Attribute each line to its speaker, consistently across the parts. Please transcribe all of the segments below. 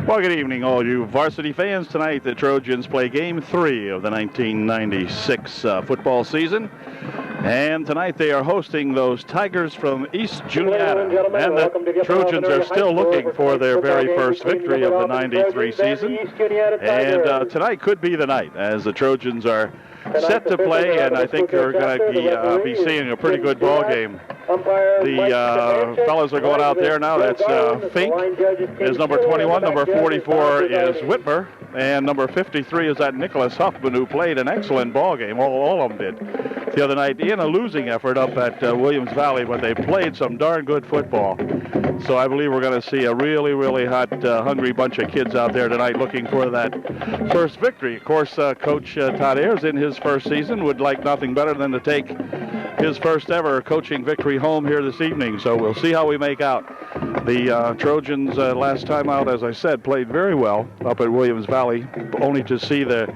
Speaker 1: Well, good evening, all you varsity fans. Tonight, the Trojans play Game 3 of the 1996 football season. And tonight, they are hosting those Tigers from East Juniata. And the Trojans are still looking for their very first victory of the 93 season. And tonight could be the night, as the Trojans are set to play, and I think they're going to be seeing a pretty good ball game. The fellows are going out there now. That's Fink is number 21, number 44 is Whitmer, and number 53 is that Nicholas Huffman, who played an excellent ball game. All of them did the other night in a losing effort up at Williams Valley, but they played some darn good football. So I believe we're going to see a really, really hot, hungry bunch of kids out there tonight looking for that first victory. Of course, Coach Todd Ayers, in his first season, would like nothing better than to take his first ever coaching victory home here this evening. So we'll see how we make out. The Trojans, last time out, as I said, played very well up at Williams Valley, only to see their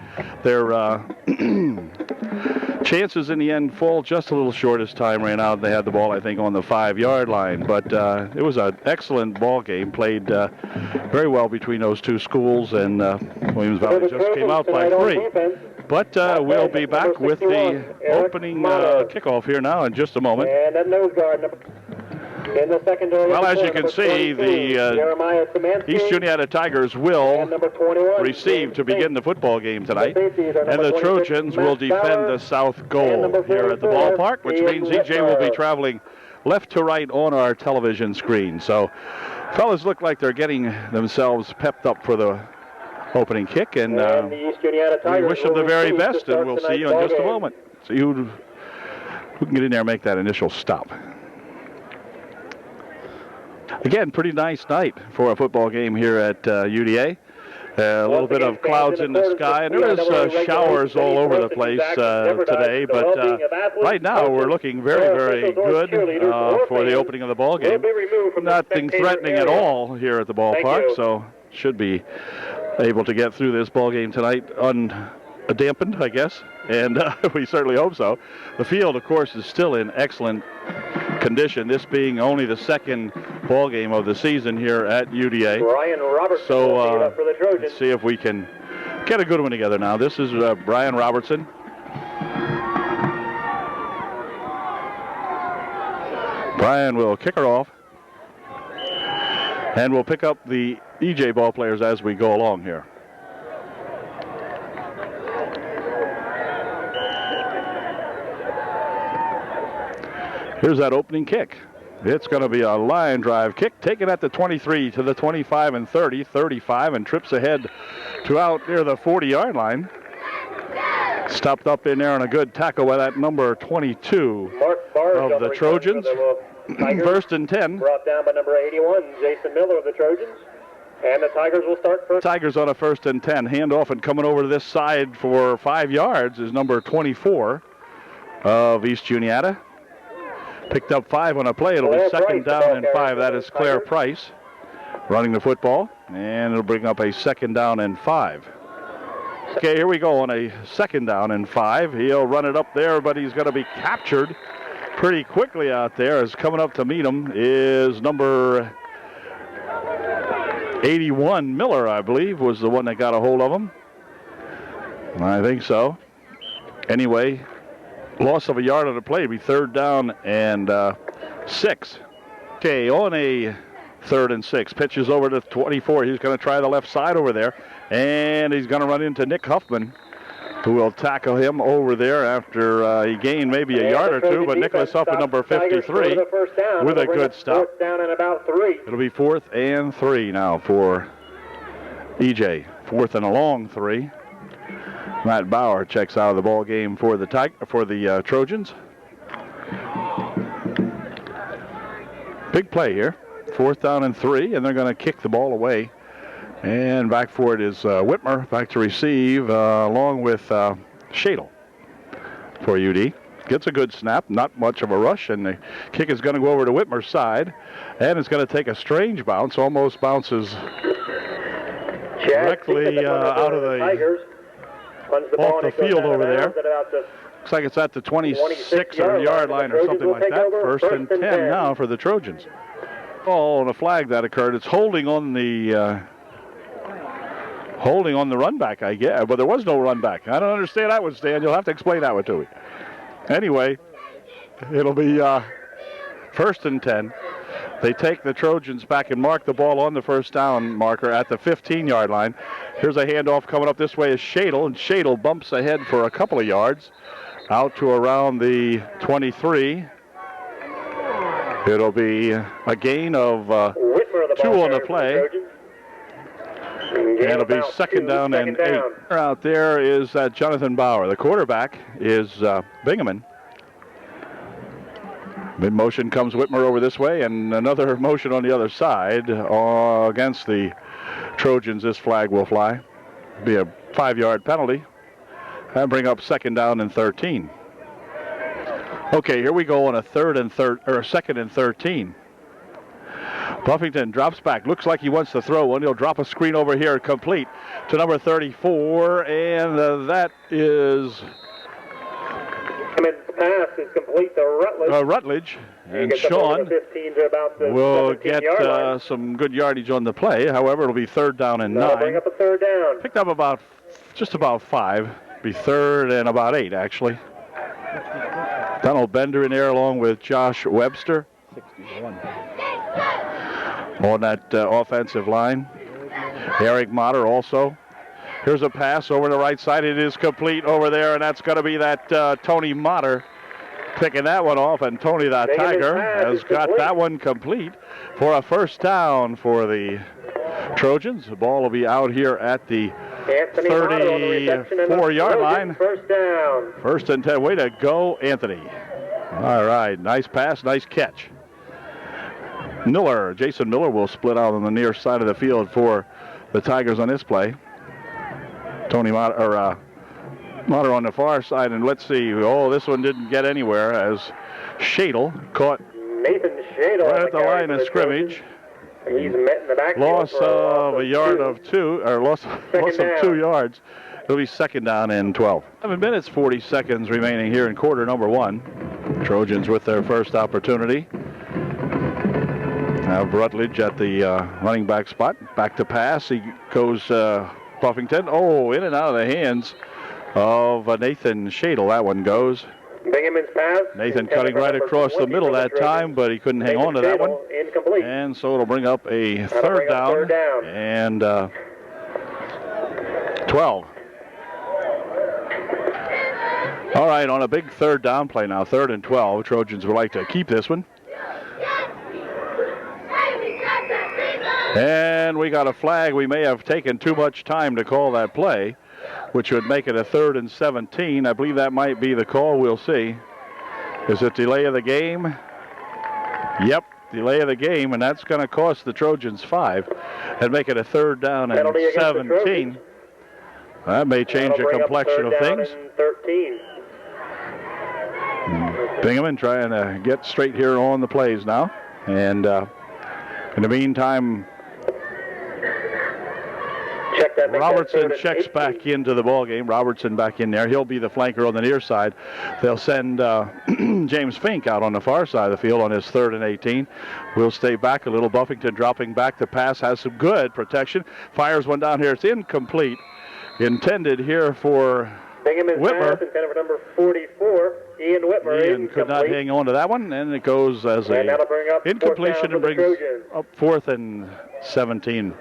Speaker 1: chances in the end fall just a little short as time ran out. They had the ball, I think, on the 5-yard line. But it was an excellent ball game, played very well between those two schools, and Williams Valley just came out by 3. But we'll be back with the opening kickoff here now in just a moment.
Speaker 2: And that nose guard in the secondary.
Speaker 1: Well, as you can see, the East Juniata Tigers will receive to begin the football game tonight. And the Trojans will defend the south goal here at the ballpark, which means EJ will be traveling left to right on our television screen. So fellas look like they're getting themselves pepped up for the opening kick, and we wish them the very best, and we'll see you in just a moment. See who can get in there and make that initial stop. Again, pretty nice night for a football game here at UDA. A little bit of clouds in the sky, and there is showers all over the place today, but right now we're looking very, very good for the opening of the ball game. Nothing threatening at all here at the ballpark, so should be able to get through this ball game tonight undampened, I guess, and we certainly hope so. The field, of course, is still in excellent condition, this being only the second ball game of the season here at UDA.
Speaker 2: Brian Robertson,
Speaker 1: so
Speaker 2: for the Trojans.
Speaker 1: Let's see if we can get a good one together now. This is Brian Robertson. Brian will kick her off, and we'll pick up the EJ ball players as we go along here. Here's that opening kick. It's going to be a line drive kick, taken at the 23 to the 25 and 30, 35, and trips ahead to out near the 40-yard line. Stopped up in there on a good tackle by that number 22 of the Trojans. First and 10.
Speaker 2: Brought down by number 81, Jason Miller of the Trojans. And the Tigers will start first.
Speaker 1: Tigers on a first and 10. Handoff, and coming over to this side for 5 yards is number 24 of East Juniata. Picked up 5 on a play. It'll be second down and 5. That is Claire Price running the football, and it'll bring up a second down and 5. Okay, here we go on a second down and 5. He'll run it up there, but he's going to be captured pretty quickly out there. As coming up to meet him is number 81, Miller, I believe, was the one that got a hold of him. I think so. Anyway, loss of a yard on the play. It'll be third down and 6. Okay, on a third and 6. Pitches over to 24. He's going to try the left side over there. And he's going to run into Nick Huffman, who will tackle him over there after he gained maybe a yard or two. But Nicholas Huffman, number 53, with a good stop.
Speaker 2: Fourth down and about 3.
Speaker 1: It'll be 4th and 3 now for EJ. 4th and a long 3. Matt Bauer checks out of the ball game for the Trojans. Big play here. 4th down and 3, and they're going to kick the ball away. And back for it is Whitmer, back to receive, along with Shadle for UD. Gets a good snap, not much of a rush, and the kick is going to go over to Whitmer's side. And it's going to take a strange bounce, almost bounces directly out of the off the field over there. Looks like it's at the 26-yard line or something like that. First and 10 now for the Trojans. Oh, and a flag that occurred. It's holding on the holding on the run back, I guess. But there was no run back. I don't understand that one, Stan. You'll have to explain that one to me. Anyway, it'll be 1st and 10. They take the Trojans back and mark the ball on the first down marker at the 15-yard line. Here's a handoff coming up this way is Shadle, and Shadle bumps ahead for a couple of yards out to around the 23. It'll be a gain of 2 on the play. And it'll be 2nd down and 8. Out there is Jonathan Bauer. The quarterback is Bingaman. Mid-motion comes Whitmer over this way, and another motion on the other side against the Trojans. This flag will fly. Be a 5-yard penalty. And bring up 2nd down and 13. Okay, here we go on a 2nd and 13. Buffington drops back. Looks like he wants to throw one. He'll drop a screen over here, complete to number 34, and that is...
Speaker 2: Pass is complete to Rutledge.
Speaker 1: Rutledge and Sean will get some good yardage on the play. However, it'll be 3rd down and 9.
Speaker 2: Bring up a 3rd down.
Speaker 1: Picked up just about 5. Be 3rd and about 8, actually. Donald Bender in there along with Josh Webster 61 on that offensive line. Eric Motter also. Here's a pass over the right side. It is complete over there, and that's going to be that Tony Motter picking that one off. And Tony the Tiger has got that one complete for a 1st down for the Trojans. The ball will be out here at the 34-yard line.
Speaker 2: 1st down.
Speaker 1: 1st and 10. Way to go, Anthony. All right. Nice pass. Nice catch. Jason Miller will split out on the near side of the field for the Tigers on this play. Tony Motter on the far side, and let's see. Oh, this one didn't get anywhere as Shadle caught
Speaker 2: Nathan Shadle
Speaker 1: right at the line of scrimmage.
Speaker 2: He's met in the back.
Speaker 1: Loss of a yard of 2, or loss of 2 yards. It'll be 2nd down and 12. 7 minutes, 40 seconds remaining here in quarter number 1. Trojans with their first opportunity. Have Rutledge at the running back spot. Back to pass. He goes Buffington. Oh, in and out of the hands of Nathan Shadle. That one goes.
Speaker 2: Bingaman's pass.
Speaker 1: Nathan cutting right across the middle that time, but he couldn't hang on to that one.
Speaker 2: Incomplete.
Speaker 1: And so it'll bring up a 3rd down and 12. All right, on a big 3rd down play now, 3rd and 12. Trojans would like to keep this one. And we got a flag. We may have taken too much time to call that play, which would make it a 3rd and 17. I believe that might be the call. We'll see. Is it delay of the game? Yep, delay of the game, and that's going to cost the Trojans 5 and make it a 3rd down and 17. That may change the complexion of things.
Speaker 2: 13.
Speaker 1: Bingaman trying to get straight here on the plays now. And in the meantime, Robertson checks back into the ball game. Robertson back in there. He'll be the flanker on the near side. They'll send James Fink out on the far side of the field on his 3rd and 18. We'll stay back a little. Buffington dropping back. The pass has some good protection. Fires one down here. It's incomplete. Intended here for Whitmer.
Speaker 2: Pass intended for number 44, Ian Whitmer.
Speaker 1: Ian could not hang on to that one, and it goes as a incompletion and brings up 4th and 17.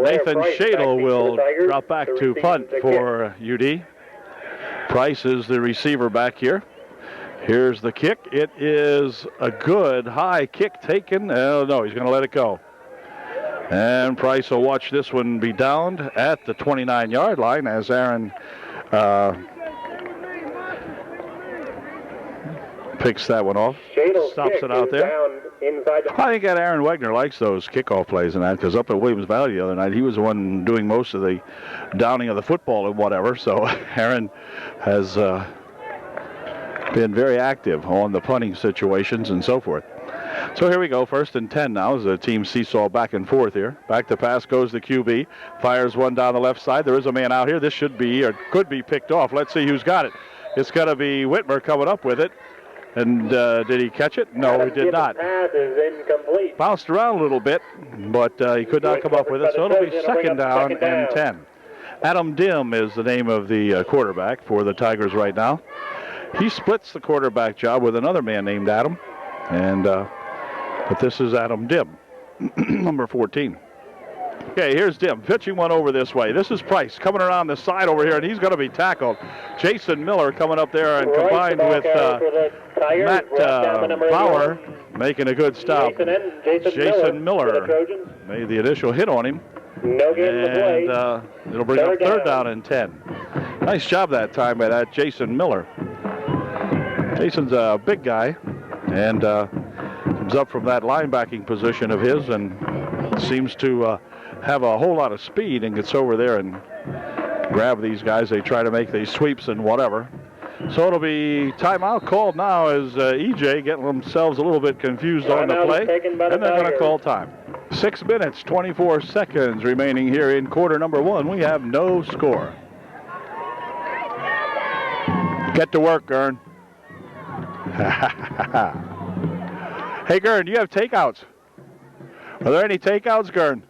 Speaker 1: Nathan Shadle will drop back to punt for UD. Price is the receiver back here. Here's the kick. It is a good high kick taken. Oh, no, he's going to let it go. And Price will watch this one be downed at the 29-yard line as Aaron picks that one off. Stops it out there. I think that Aaron Wegner likes those kickoff plays and that, because up at Williams Valley the other night, he was the one doing most of the downing of the football and whatever. So Aaron has been very active on the punting situations and so forth. So here we go, 1st and 10 now as the team seesaw back and forth here. Back to pass goes the QB. Fires one down the left side. There is a man out here. This should be or could be picked off. Let's see who's got it. It's going to be Whitmer coming up with it. And did he catch it? No, he did not.
Speaker 2: Pass is incomplete.
Speaker 1: Bounced around a little bit, but he could not come up with it. So it'll be second down and 10. Adam Dim is the name of the quarterback for the Tigers right now. He splits the quarterback job with another man named Adam, and but this is Adam Dim, number 14. Okay, here's Dim pitching one over this way. This is Price coming around the side over here, and he's going to be tackled. Jason Miller coming up there and combined with Matt Bauer making a good stop. Jason Miller made the initial hit on him.
Speaker 2: No game in the play.
Speaker 1: And it'll bring up third down and 10. Nice job that time by that Jason Miller. Jason's a big guy and comes up from that linebacking position of his and seems to have a whole lot of speed and gets over there and grab these guys. They try to make these sweeps and whatever. So it'll be timeout called now as EJ getting themselves a little bit confused on the play, and they're going to call time. 6 minutes, 24 seconds remaining here in quarter number 1. We have no score. Get to work, Gern. Hey, Gern, do you have takeouts? Are there any takeouts, Gern?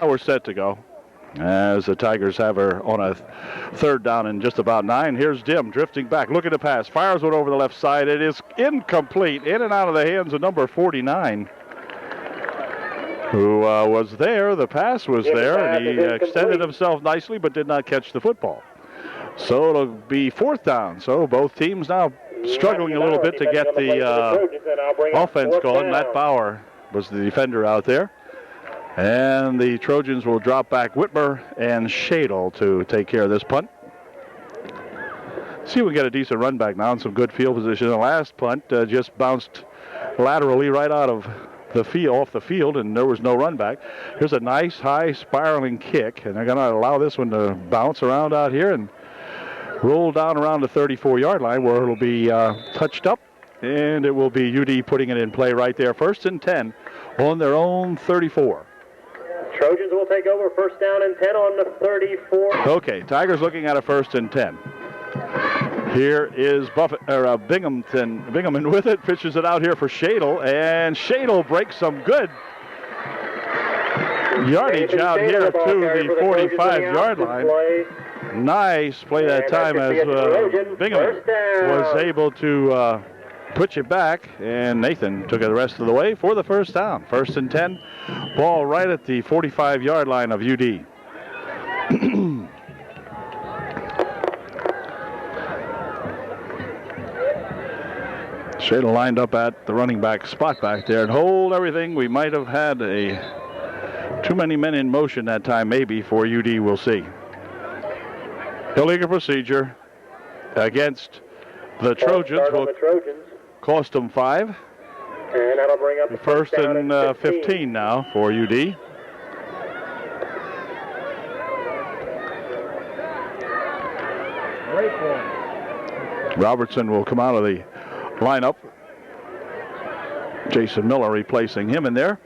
Speaker 1: We're set to go as the Tigers have her on a third down and just about 9. Here's Dim drifting back, looking to pass, fires one over the left side. It is incomplete, in and out of the hands of number 49, who was there. The pass was there, and he extended himself nicely but did not catch the football. So it'll be fourth down. So both teams now struggling a little bit to get the offense going. Matt Bauer was the defender out there. And the Trojans will drop back Whitmer and Shadle to take care of this punt. See if we get a decent run back now in some good field position. The last punt just bounced laterally right out of the field, off the field, and there was no run back. Here's a nice high spiraling kick, and they're going to allow this one to bounce around out here and roll down around the 34-yard line where it'll be touched up, and it will be UD putting it in play right there. First and 10 on their own 34.
Speaker 2: Trojans will take over first down and 10 on the 34.
Speaker 1: Okay, Tigers looking at a first and 10. Here is Binghamton with it, pitches it out here for Shadle, and Shadle breaks some good yardage out here to the 45-yard line. Nice play that time as Bingham was able to put you back, and Nathan took it the rest of the way for the first down. First and 10, ball right at the 45-yard line of UD. Shadle lined up at the running back spot back there and hold everything. We might have had too many men in motion that time, maybe, for UD. We'll see. Illegal procedure against the Trojans will cost them 5.
Speaker 2: And that'll bring up the
Speaker 1: first and 15 now for UD. Robertson will come out of the lineup. Jason Miller replacing him in there.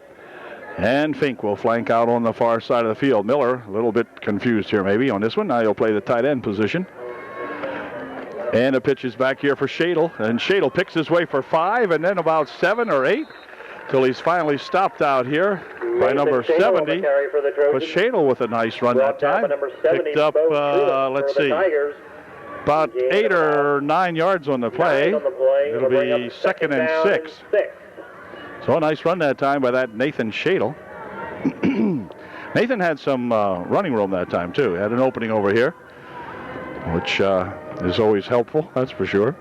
Speaker 1: And Fink will flank out on the far side of the field. Miller, a little bit confused here maybe on this one. Now he'll play the tight end position. And a pitch is back here for Shadle. And Shadle picks his way for 5 and then about 7 or 8 till he's finally stopped out here by number 70. But Shadle with a nice run that time. Picked up, let's see, about 8 or 9 yards on the play. It'll be second and 6. So a nice run that time by that Nathan Shadle. Nathan had some running room that time too. Had an opening over here, which is always helpful, that's for sure.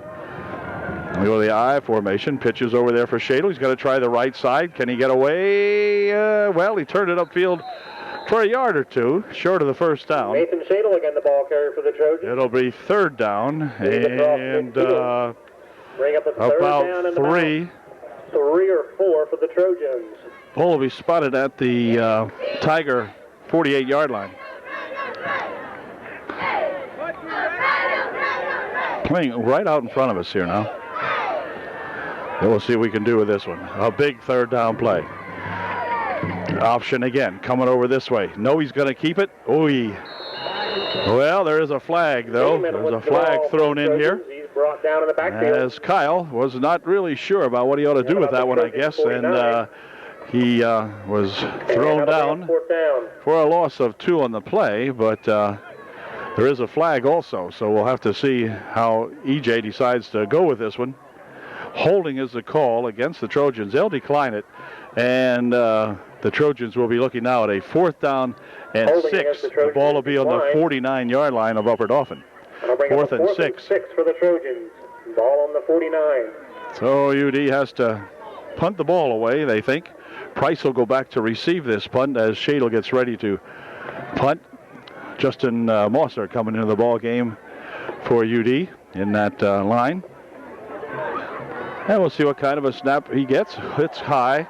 Speaker 1: We go to the I formation. Pitches over there for Shadle. He's got to try the right side. Can he get away? Well, he turned it upfield for a yard or two, short of the first down.
Speaker 2: Nathan Shadle again, the ball carrier for the Trojans.
Speaker 1: It'll be third down, and
Speaker 2: bring up the third
Speaker 1: about
Speaker 2: down and
Speaker 1: 3.
Speaker 2: 3 or 4 for the Trojans.
Speaker 1: Ball will be spotted at the Tiger 48-yard line. Playing right out in front of us here now. And we'll see what we can do with this one. A big third down play. Option again, coming over this way. No, he's going to keep it. Oh, Well, there is a flag, though. There's a flag thrown in here.
Speaker 2: He's brought down in the backfield.
Speaker 1: As Kyle was not really sure about what he ought to do with that one, I guess, and he was thrown down for a loss of 2 on the play, but there is a flag also, so we'll have to see how EJ decides to go with this one. Holding is the call against the Trojans. They'll decline it, and the Trojans will be looking now at a 4th down and 6. The ball will be on the 49-yard line of Upper Dauphin. 4th and 6.
Speaker 2: 6 for the Trojans. Ball on the 49.
Speaker 1: So UD has to punt the ball away, they think. Price will go back to receive this punt as Shadle gets ready to punt. Justin Mosser coming into the ball game for UD in that line. And we'll see what kind of a snap he gets. It's high.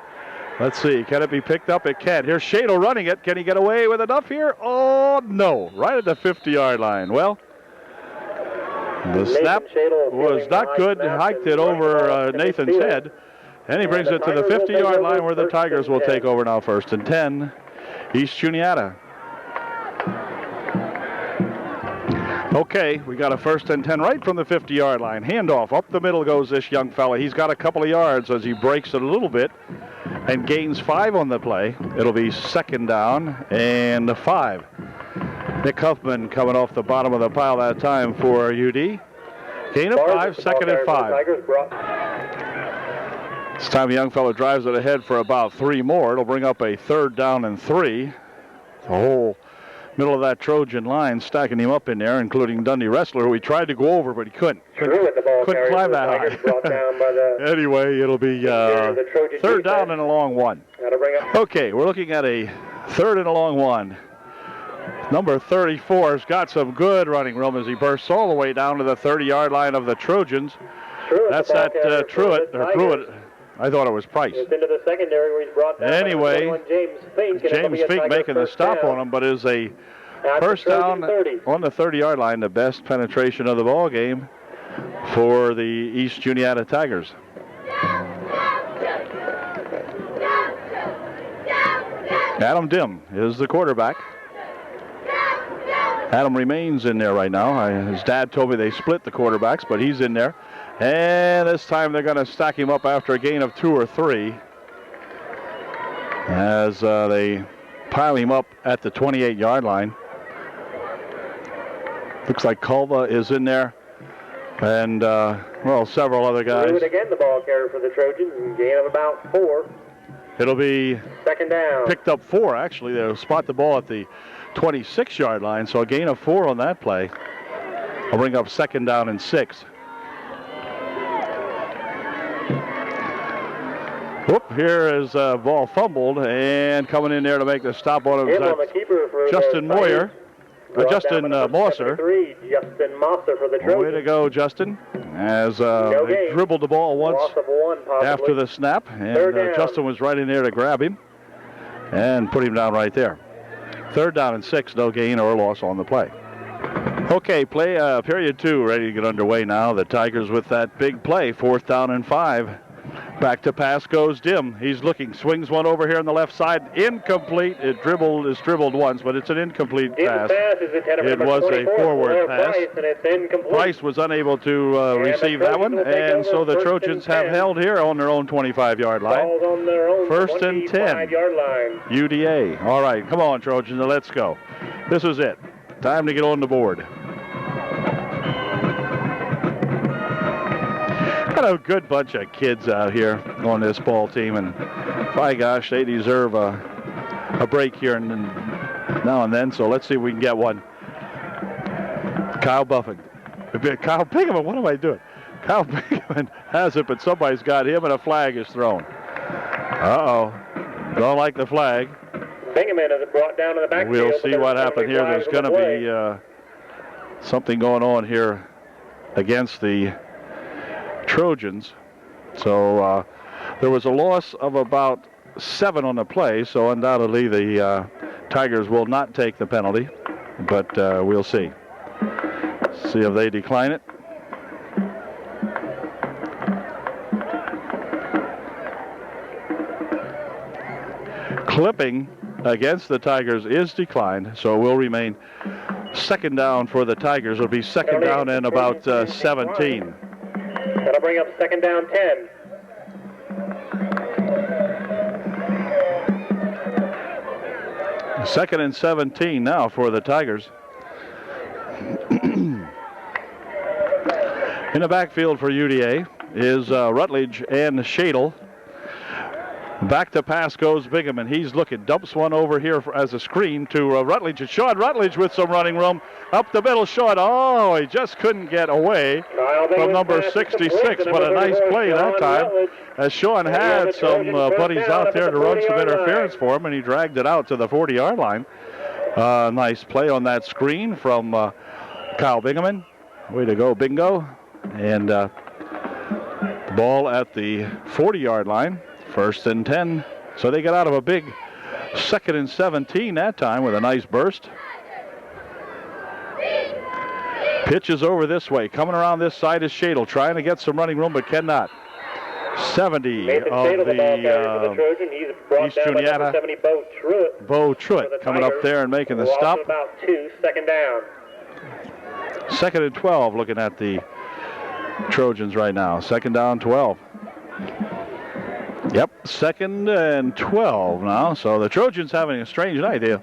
Speaker 1: Let's see. Can it be picked up? It can. Here's Shadle running it. Can he get away with enough here? Oh, no. Right at the 50-yard line. Well, the snap was not good. Hiked it over Nathan's head. And he brings it to the 50-yard line where the Tigers will take over now. 1st and 10. East Juniata. Okay, we got a 1st and 10 right from the 50-yard line. Handoff. Up the middle goes this young fella. He's got a couple of yards as he breaks it a little bit and gains 5 on the play. It'll be 2nd down and 5. Nick Huffman coming off the bottom of the pile that time for UD. Gain of 5, 2nd and 5. This time the young fellow drives it ahead for about 3 more. It'll bring up a 3rd down and 3. The whole middle of that Trojan line stacking him up in there, including Dundee Wrestler, who he tried to go over, but he couldn't climb that high. Anyway, it'll be 3rd down and a long 1. Okay, we're looking at a 3rd and a long 1. Number 34 has got some good running room as he bursts all the way down to the 30-yard line of the Trojans. That's that Truitt. I thought it was Price.
Speaker 2: Into the secondary where he's brought down
Speaker 1: anyway, James Fink making the stop on him, but is a 1st down on the 30-yard line, the best penetration of the ball game for the East Juniata Tigers. Adam Dim is the quarterback. Adam remains in there right now. His dad told me they split the quarterbacks, but he's in there. And this time they're going to stack him up after a gain of 2 or 3 as they pile him up at the 28-yard line. Looks like Culva is in there, and, well, several other guys.
Speaker 2: Again, the ball carrier for the Trojans, and gain of about 4.
Speaker 1: It'll be
Speaker 2: 2nd down.
Speaker 1: Picked up 4, actually. They'll spot the ball at the 26-yard line, so a gain of 4 on that play. I'll bring up 2nd down and 6. Whoop, here is ball fumbled, and coming in there to make the stop on him is Justin Moyer. Justin Mosser.
Speaker 2: Justin Mosser for the Trojans.
Speaker 1: Way to go, Justin. As they dribbled the ball once after the snap, and Justin was right in there to grab him and put him down right there. 3rd down and 6, no gain or loss on the play. Okay, period 2 ready to get underway now. The Tigers with that big play, 4th down and 5. Back to pass goes Dim. He's looking, swings one over here on the left side. Incomplete. Is dribbled once, but it's an incomplete pass. It was a forward pass. Price was unable to receive that one, and so the Trojans have held here on their own 25-yard line. 1st and 10. UDA. All right, come on, Trojans, let's go. This is it. Time to get on the board. Got a good bunch of kids out here on this ball team, and by gosh, they deserve a break here and now and then. So let's see if we can get one. Kyle Pinkerman, what am I doing? Kyle Pinkerman has it, but somebody's got him, and a flag is thrown. Uh-oh. Don't like the flag.
Speaker 2: Pinkerman is brought down to the backfield.
Speaker 1: We'll see what happened here. There's going to be something going on here against the Trojans. So there was a loss of about 7 on the play, so undoubtedly the Tigers will not take the penalty, but we'll see. See if they decline it. Clipping against the Tigers is declined, so it will remain second down for the Tigers. It'll be second down and about 17.
Speaker 2: That'll bring up second down 10.
Speaker 1: Second and 17 now for the Tigers. In the backfield for UDA is Rutledge and Shadle. Back to pass goes Bingham, and he's looking. Dumps one over here as a screen to Rutledge. And Sean Rutledge with some running room. Up the middle, Sean. Oh, he just couldn't get away from number 66. But a nice play that time, as Sean had some buddies out there to run some interference for him, and he dragged it out to the 40-yard line. Nice play on that screen from Kyle Bingaman. Way to go, Bingo. And the ball at the 40-yard line. First and 10. So they get out of a big second and 17 that time with a nice burst. Pitch is over this way. Coming around this side is Shadle, trying to get some running room, but cannot. 70 of the East Juniata. Bo Truitt coming up there and making the stop.
Speaker 2: About 2, second down.
Speaker 1: Second and 12 looking at the Trojans right now. Second down 12. Yep, second and 12 now. So the Trojans having a strange night. They'll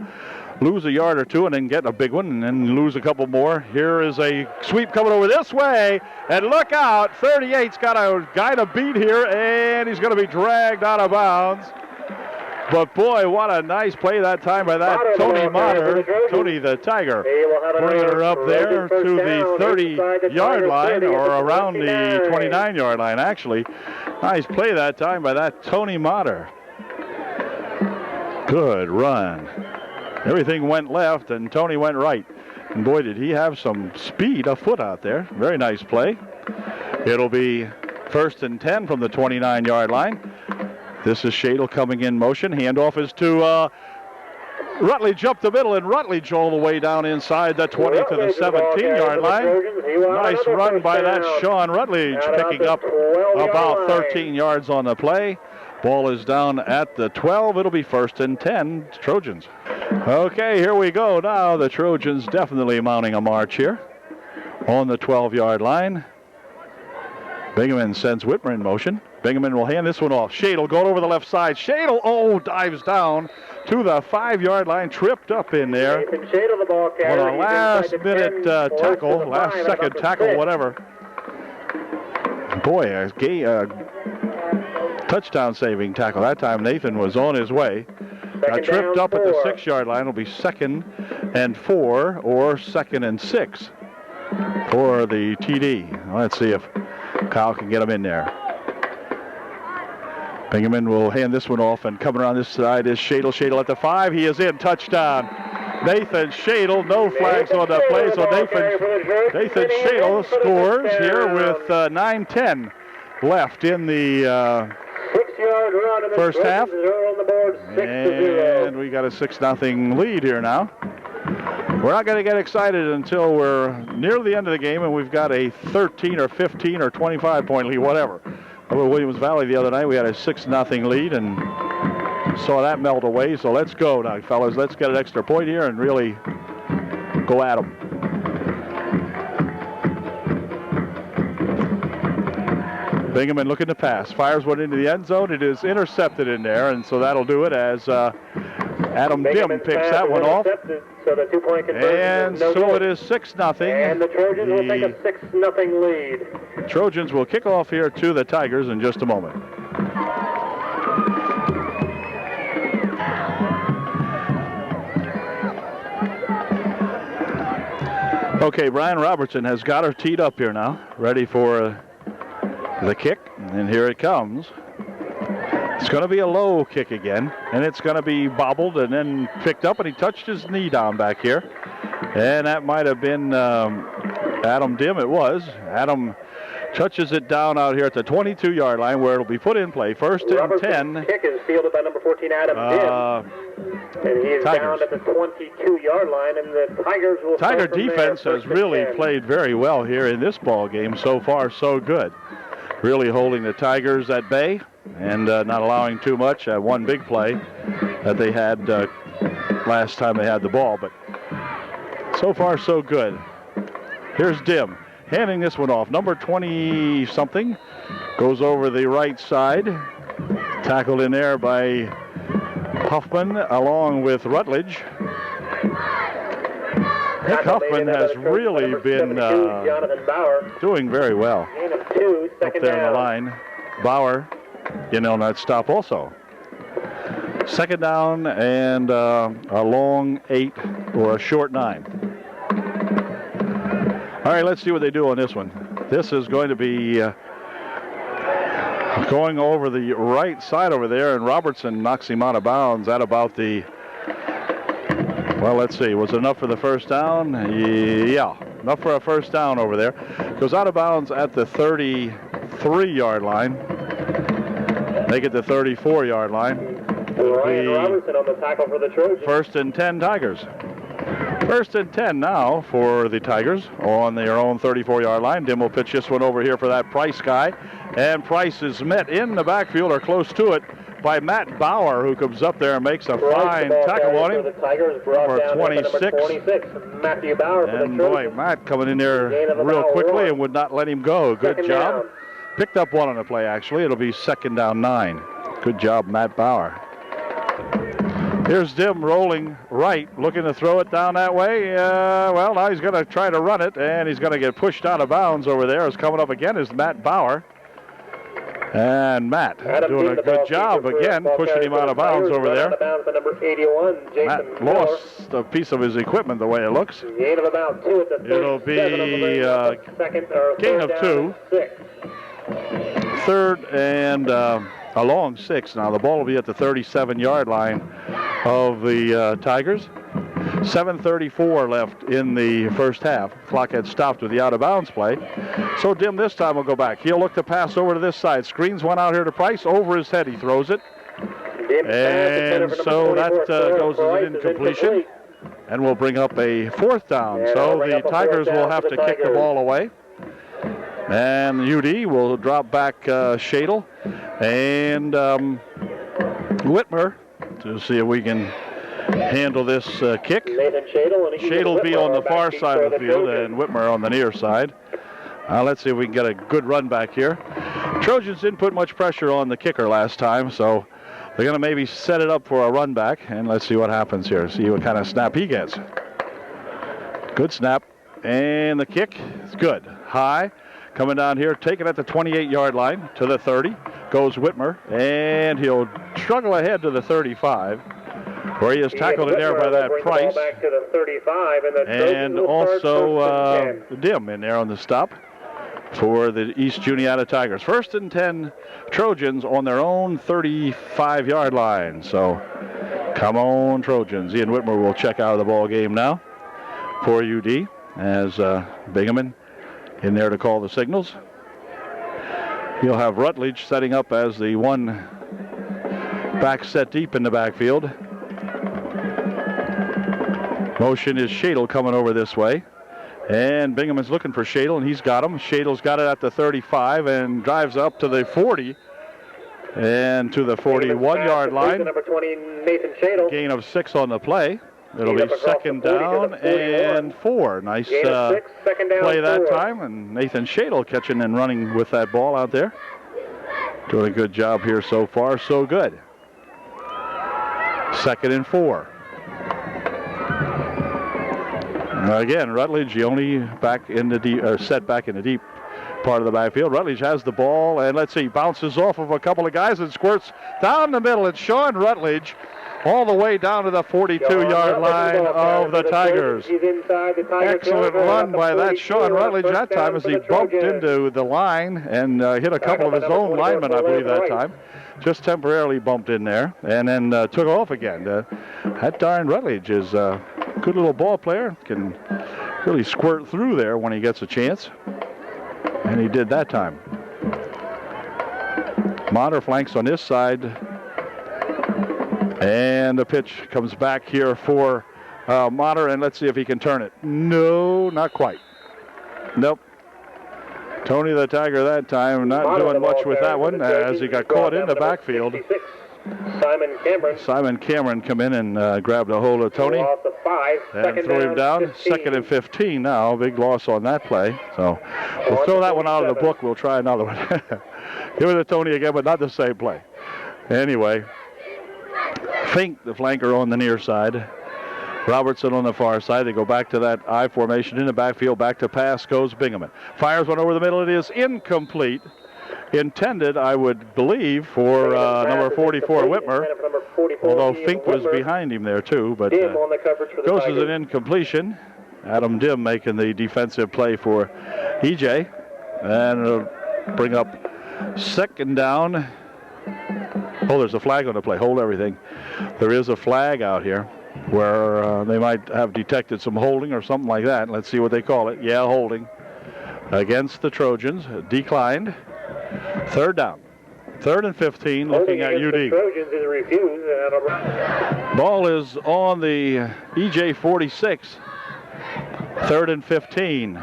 Speaker 1: lose a yard or two and then get a big one and then lose a couple more. Here is a sweep coming over this way. And look out, 38's got a guy to beat here, and he's going to be dragged out of bounds. But boy, what a nice play that time by that Tony Motter, Tony the Tiger, bringing her up there to the 30-yard line, or around the 29-yard line, actually. Nice play that time by that Tony Motter. Good run. Everything went left, and Tony went right. And boy, did he have some speed afoot out there. Very nice play. It'll be first and 10 from the 29-yard line. This is Shadle coming in motion. Handoff is to Rutledge up the middle, and Rutledge all the way down inside the 20 to the 17-yard line. Nice run by that Sean Rutledge, picking up about 13 yards on the play. Ball is down at the 12. It'll be first and 10, Trojans. Okay, here we go now. The Trojans definitely mounting a march here on the 12-yard line. Bingaman sends Whitmer in motion. Bingaman will hand this one off. Shadle going over the left side. Shadle, dives down to the 5-yard line, tripped up in there. On a last-minute tackle, last-second tackle, whatever. Boy, a touchdown-saving tackle. That time Nathan was on his way. Got tripped up at the 6-yard line. It'll be second and 4 or second and 6 for the TD. Let's see if Kyle can get him in there. Bingaman will hand this one off, and coming around this side is Shadle. Shadle at the 5. He is in. Touchdown. Nathan Shadle. No flags on the play, so Nathan Shadle scores here with 9:10 left in the first half. And we got a 6-0 lead here now. We're not going to get excited until we're near the end of the game and we've got a 13 or 15 or 25-point lead, whatever. Over Williams Valley the other night, we had a 6-0 lead and saw that melt away. So let's go now, fellas. Let's get an extra point here and really go at them. Bingaman looking to pass. Fires one into the end zone. It is intercepted in there, and so that'll do it as Adam Dim picks that one off.
Speaker 2: So the 2-point conversion
Speaker 1: and so it is 6-0.
Speaker 2: And the Trojans will take a 6-0 lead.
Speaker 1: Trojans will kick off here to the Tigers in just a moment. Okay, Brian Robertson has got her teed up here now, ready for the kick, and here it comes. It's going to be a low kick again, and it's going to be bobbled and then picked up, and he touched his knee down back here. And that might have been Adam Dim. It was. Adam touches it down out here at the 22-yard line where it'll be put in play. First and 10.
Speaker 2: Kick is fielded by number 14, Adam Dim. And he is down at the 22-yard line, and the Tigers will
Speaker 1: Tiger defense has really played very well here in this ball game. So far, so good. Really holding the Tigers at bay and not allowing too much. One big play that they had last time they had the ball. But So far, so good. Here's Dim handing this one off. Number 20-something goes over the right side. Tackled in there by Huffman along with Rutledge. Nick Huffman has really been doing very well up there on the line. Bauer getting on that stop also. Second down and a long 8 or a short 9. All right, let's see what they do on this one. This is going to be going over the right side over there, and Robertson knocks him out of bounds at about the, well, let's see, was it enough for the first down? Yeah, enough for a first down over there. Goes out of bounds at the 33-yard line. Make it the 34-yard line.
Speaker 2: Ryan Robertson on the tackle for the Trojans.
Speaker 1: First and 10 Tigers. First and 10 now for the Tigers on their own 34-yard line. Dim will pitch this one over here for that Price guy. And Price is met in the backfield or close to it by Matt Bauer, who comes up there and makes a fine tackle on him. Number 26.
Speaker 2: Matthew Bauer for the
Speaker 1: and boy, Matt coming in there real quickly and would not let him go. Good job. Picked up one on the play, actually. It'll be second down 9. Good job, Matt Bauer. Here's Dim rolling right, looking to throw it down that way. Well, now he's going to try to run it, and he's going to get pushed out of bounds over there. Is coming up again is Matt Bauer. And Matt doing a good job again, pushing him out of bounds over there. Matt lost a piece of his equipment the way it looks. It'll be gain of 2. Third and a long 6 now. The ball will be at the 37-yard line of the Tigers. 7:34 left in the first half. Clock had stopped with the out-of-bounds play. So Dim this time will go back. He'll look to pass over to this side. Screens one out here to Price. Over his head he throws it. And so that goes as an incompletion. And we'll bring up a fourth down. So the Tigers will have to kick the ball away. And UD will drop back Shadle and Whitmer to see if we can handle this kick. Shadle will be on the far side of the field and Whitmer on the near side. Let's see if we can get a good run back here. Trojans didn't put much pressure on the kicker last time, so they're going to maybe set it up for a run back, and let's see what happens here. See what kind of snap he gets. Good snap, and the kick is good. High. Coming down here, taking at the 28-yard line to the 30. Goes Whitmer, and he'll struggle ahead to the 35, where he is tackled in there by that Price.
Speaker 2: Back to the 35,
Speaker 1: and also Dim in there on the stop for the East Juniata Tigers. First and 10 Trojans on their own 35-yard line. So come on, Trojans. Ian Whitmer will check out of the ball game now for UD as Bingaman in there to call the signals. He'll have Rutledge setting up as the one back set deep in the backfield. Motion is Shadle coming over this way. And Bingham's looking for Shadle, and he's got him. Shadle's got it at the 35 and drives up to the 40 and to the 41-yard line.
Speaker 2: Number 20, Nathan Shadle.
Speaker 1: Gain of 6 on the play. It'll be second down and 4. Nice play that time, and Nathan Shadle catching and running with that ball out there. Doing a good job here so far, so good. Second and 4. Again, Rutledge, the only back in the deep, or set back in the deep part of the backfield. Rutledge has the ball, and let's see, bounces off of a couple of guys and squirts down the middle. It's Sean Rutledge all the way down to the 42-yard line of the Tigers. Excellent run by that Sean Rutledge that time as he bumped into the line and hit a couple of his own linemen, I believe, that time. Just temporarily bumped in there and then took off again. That darn Rutledge is a good little ball player. Can really squirt through there when he gets a chance. And he did that time. Monter flanks on this side. And the pitch comes back here for Monter, and let's see if he can turn it. No, not quite. Nope. Tony the Tiger that time not doing much with that one as he got caught in the backfield.
Speaker 2: Simon
Speaker 1: Cameron come in and grabbed a hold of Tony.
Speaker 2: Loss of 5.
Speaker 1: And threw him down.
Speaker 2: 15.
Speaker 1: 2nd and 15 now. Big loss on that play. So we'll throw that one out of the book. We'll try another one. Give it to Tony again, but not the same play. Anyway, Fink, the flanker on the near side. Robertson on the far side. They go back to that I formation in the backfield. Back to pass goes Bingaman. Fires one over the middle. It is incomplete. Intended, I would believe, for number 44, Whitmer. Although Fink was behind him there, too. But goes as an incompletion. Adam Dim making the defensive play for EJ. And it'll bring up 2nd down. Oh, there's a flag on the play. Hold everything. There is a flag out here where they might have detected some holding or something like that. Let's see what they call it. Yeah, holding against the Trojans. Declined. 3rd down. 3rd and 15, looking at UD.
Speaker 2: Trojans is refused.
Speaker 1: Ball is on the EJ 46. 3rd and 15.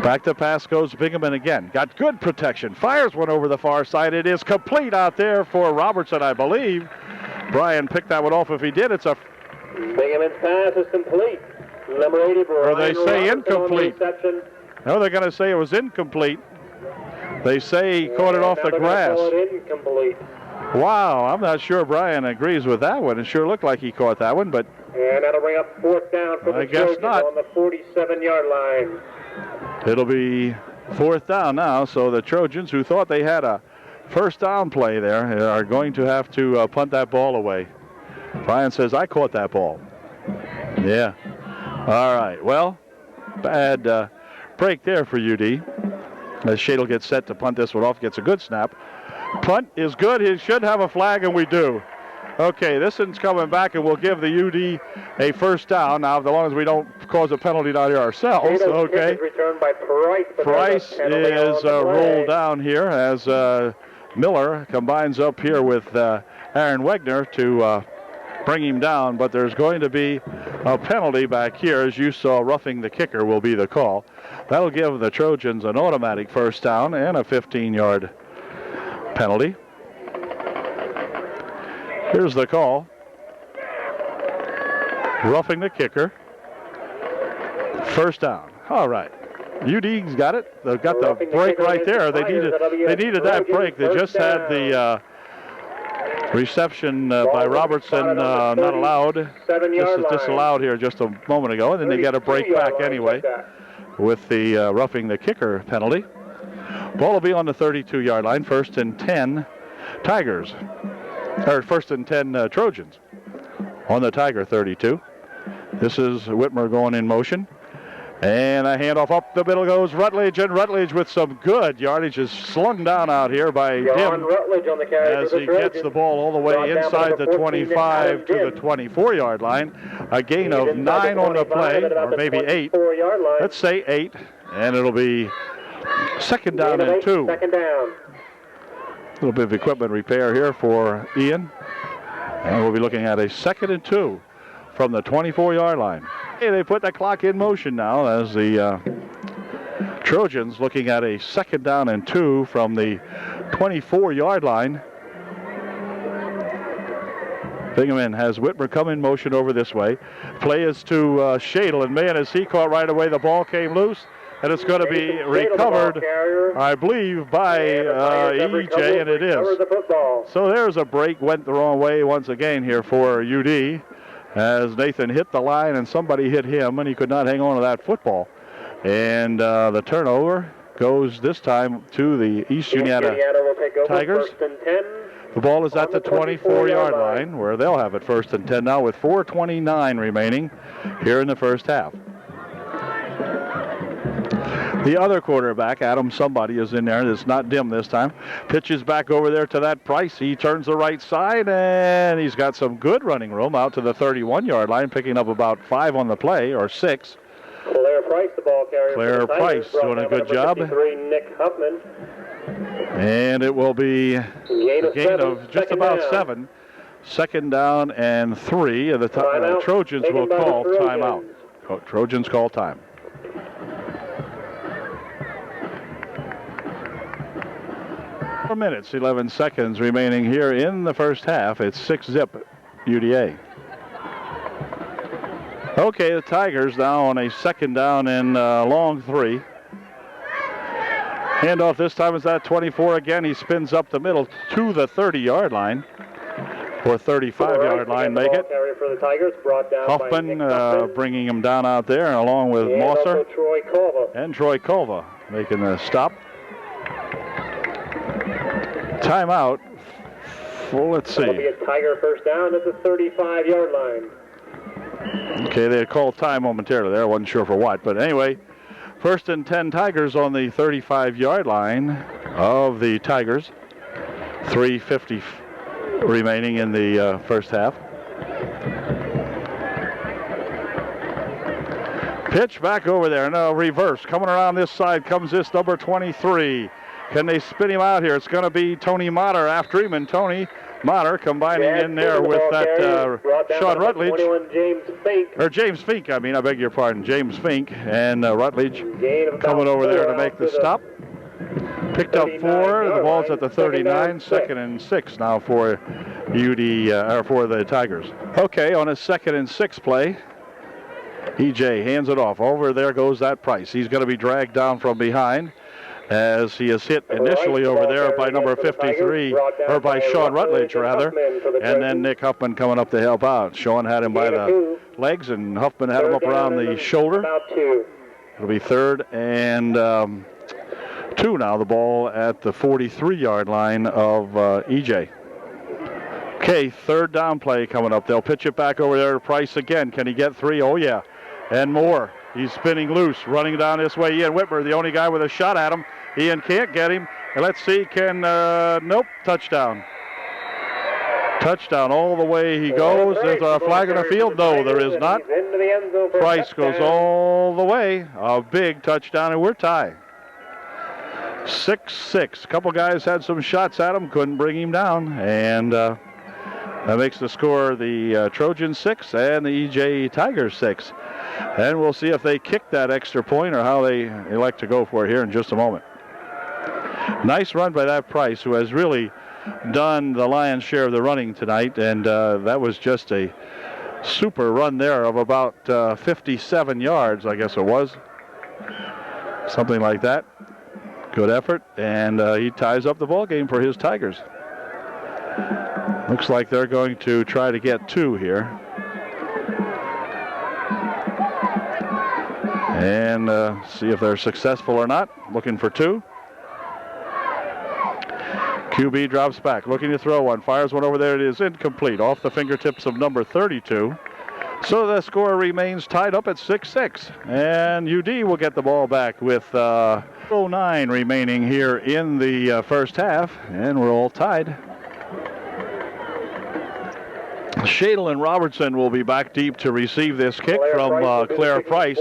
Speaker 1: Back to pass goes Bingaman again. Got good protection. Fires one over the far side. It is complete out there for Robertson, I believe. Brian picked that one off. If he did, it's a...
Speaker 2: Bingaman's pass is complete. Number 80, Brian.
Speaker 1: Or they say
Speaker 2: Robertson
Speaker 1: incomplete. No, they're going to say it was incomplete. They say he caught it off the grass.
Speaker 2: Incomplete.
Speaker 1: Wow, I'm not sure Brian agrees with that one. It sure looked like he caught that one, but...
Speaker 2: And that'll bring up 4th down for the Trojans on the 47-yard line.
Speaker 1: It'll be 4th down now, so the Trojans, who thought they had a 1st down play there, are going to have to punt that ball away. Brian says, I caught that ball. Yeah. All right, well, bad break there for UD. As Shadle gets set to punt this one off, gets a good snap. Punt is good. He should have a flag, and we do. Okay, this one's coming back, and we'll give the UD a 1st down. Now, as long as we don't cause a penalty down here ourselves, okay.
Speaker 2: Is returned by
Speaker 1: Price is rolled down here as Miller combines up here with Aaron Wegner to bring him down, but there's going to be a penalty back here. As you saw, roughing the kicker will be the call. That'll give the Trojans an automatic 1st down and a 15-yard penalty. Here's the call. Roughing the kicker. 1st down. All right. UD's got it. They've got the break right there. They needed that break. They just had the reception by Robertson not allowed. This is disallowed here just a moment ago, and then they get a break back anyway with the roughing the kicker penalty. Ball will be on the 32-yard line. 1st and 10 Tigers. Or 1st and 10 Trojans on the Tiger 32. This is Whitmer going in motion. And a handoff up the middle goes Rutledge, and Rutledge with some good yardage is slung down out here by Dim
Speaker 2: on the carry
Speaker 1: as he gets the ball all the way inside the 25 to the 24-yard line. A gain of 9 on the play, or maybe 8. Let's say 8, and it'll be 2nd down and 2.
Speaker 2: 2nd down.
Speaker 1: A little bit of equipment repair here for Ian. And we'll be looking at a 2nd and 2 from the 24-yard line. Hey, they put the clock in motion now as the Trojans looking at a 2nd down and 2 from the 24-yard line. Bingaman has Whitmer come in motion over this way. Play is to Shadle, and man, as he caught right away, the ball came loose. And it's going to be recovered, I believe, by EJ, and it is. So there's a break, went the wrong way once again here for UD, as Nathan hit the line and somebody hit him, and he could not hang on to that football. And the turnover goes this time to the East Juniata Tigers. The ball is at the 24-yard line, where they'll have it 1st and 10 now with 4:29 remaining here in the 1st half. The other quarterback, Adam somebody, is in there. It's not Dim this time. Pitches back over there to that Price. He turns the right side, and he's got some good running room out to the 31-yard line, picking up about 5 on the play, or 6.
Speaker 2: Claire Price, the ball carrier.
Speaker 1: Claire Price doing a good job.
Speaker 2: Nick Huffman.
Speaker 1: And it will be a gain of just about 7. 2nd down and 3. And the Trojans will call timeout. Trojans call time. 4 minutes, 11 seconds remaining here in the first half. It's 6-zip UDA. Okay, the Tigers now on a second down and long 3. Handoff this time is at 24 again. He spins up the middle to the 30-yard line. Or 35-yard line, make it.
Speaker 2: For the Tigers, brought down
Speaker 1: Huffman bringing him down out there, along with Mosser. And Troy Culva making the stop. Timeout. Well, let's see.
Speaker 2: That'll be a Tiger first down at the 35-yard line.
Speaker 1: Okay, they had called time momentarily there. I wasn't sure for what. But anyway, first and 10 Tigers on the 35-yard line of the Tigers. 3:50 remaining in the first half. Pitch back over there. No, reverse. Coming around this side comes this number 23. Can they spin him out here? It's going to be Tony Motter after him, and Tony Motter combining in there with that Sean Rutledge. James Fink, I beg your pardon. James Fink and Rutledge coming over there to make the stop. Picked up 4. The ball's at the 39. 2nd and 6 now for for the Tigers. Okay, on a 2nd and 6 play, EJ hands it off. Over there goes that Price. He's going to be dragged down from behind as he is hit initially over there by number 53, or by Sean Rutledge rather, and then Nick Huffman coming up to help out. Sean had him by the legs, and Huffman had him up around the shoulder. It'll be 3rd and 2 now. The ball at the 43-yard line of EJ. Okay, 3rd down play coming up. They'll pitch it back over there to Price again. Can he get 3? Oh, yeah. And more. He's spinning loose, running down this way. Ian Whitmer, the only guy with a shot at him. Ian can't get him. And let's see, nope, touchdown. Touchdown all the way he goes. There's a flag in the field. No, there is not. Price goes all the way. A big touchdown, and we're tied. 6-6. A couple guys had some shots at him, couldn't bring him down. And that makes the score the Trojans 6 and the EJ Tigers 6. And we'll see if they kick that extra point or how they elect to go for it here in just a moment. Nice run by that Price, who has really done the lion's share of the running tonight. And that was just a super run there of about 57 yards, I guess it was. Something like that. Good effort. And he ties up the ball game for his Tigers. Looks like they're going to try to get 2 here. And see if they're successful or not. Looking for 2. QB drops back, looking to throw one. Fires one over there. It is incomplete. Off the fingertips of number 32. So the score remains tied up at 6-6. And UD will get the ball back with 09 remaining here in the first half. And we're all tied. Shadle and Robertson will be back deep to receive this kick from Claire Price.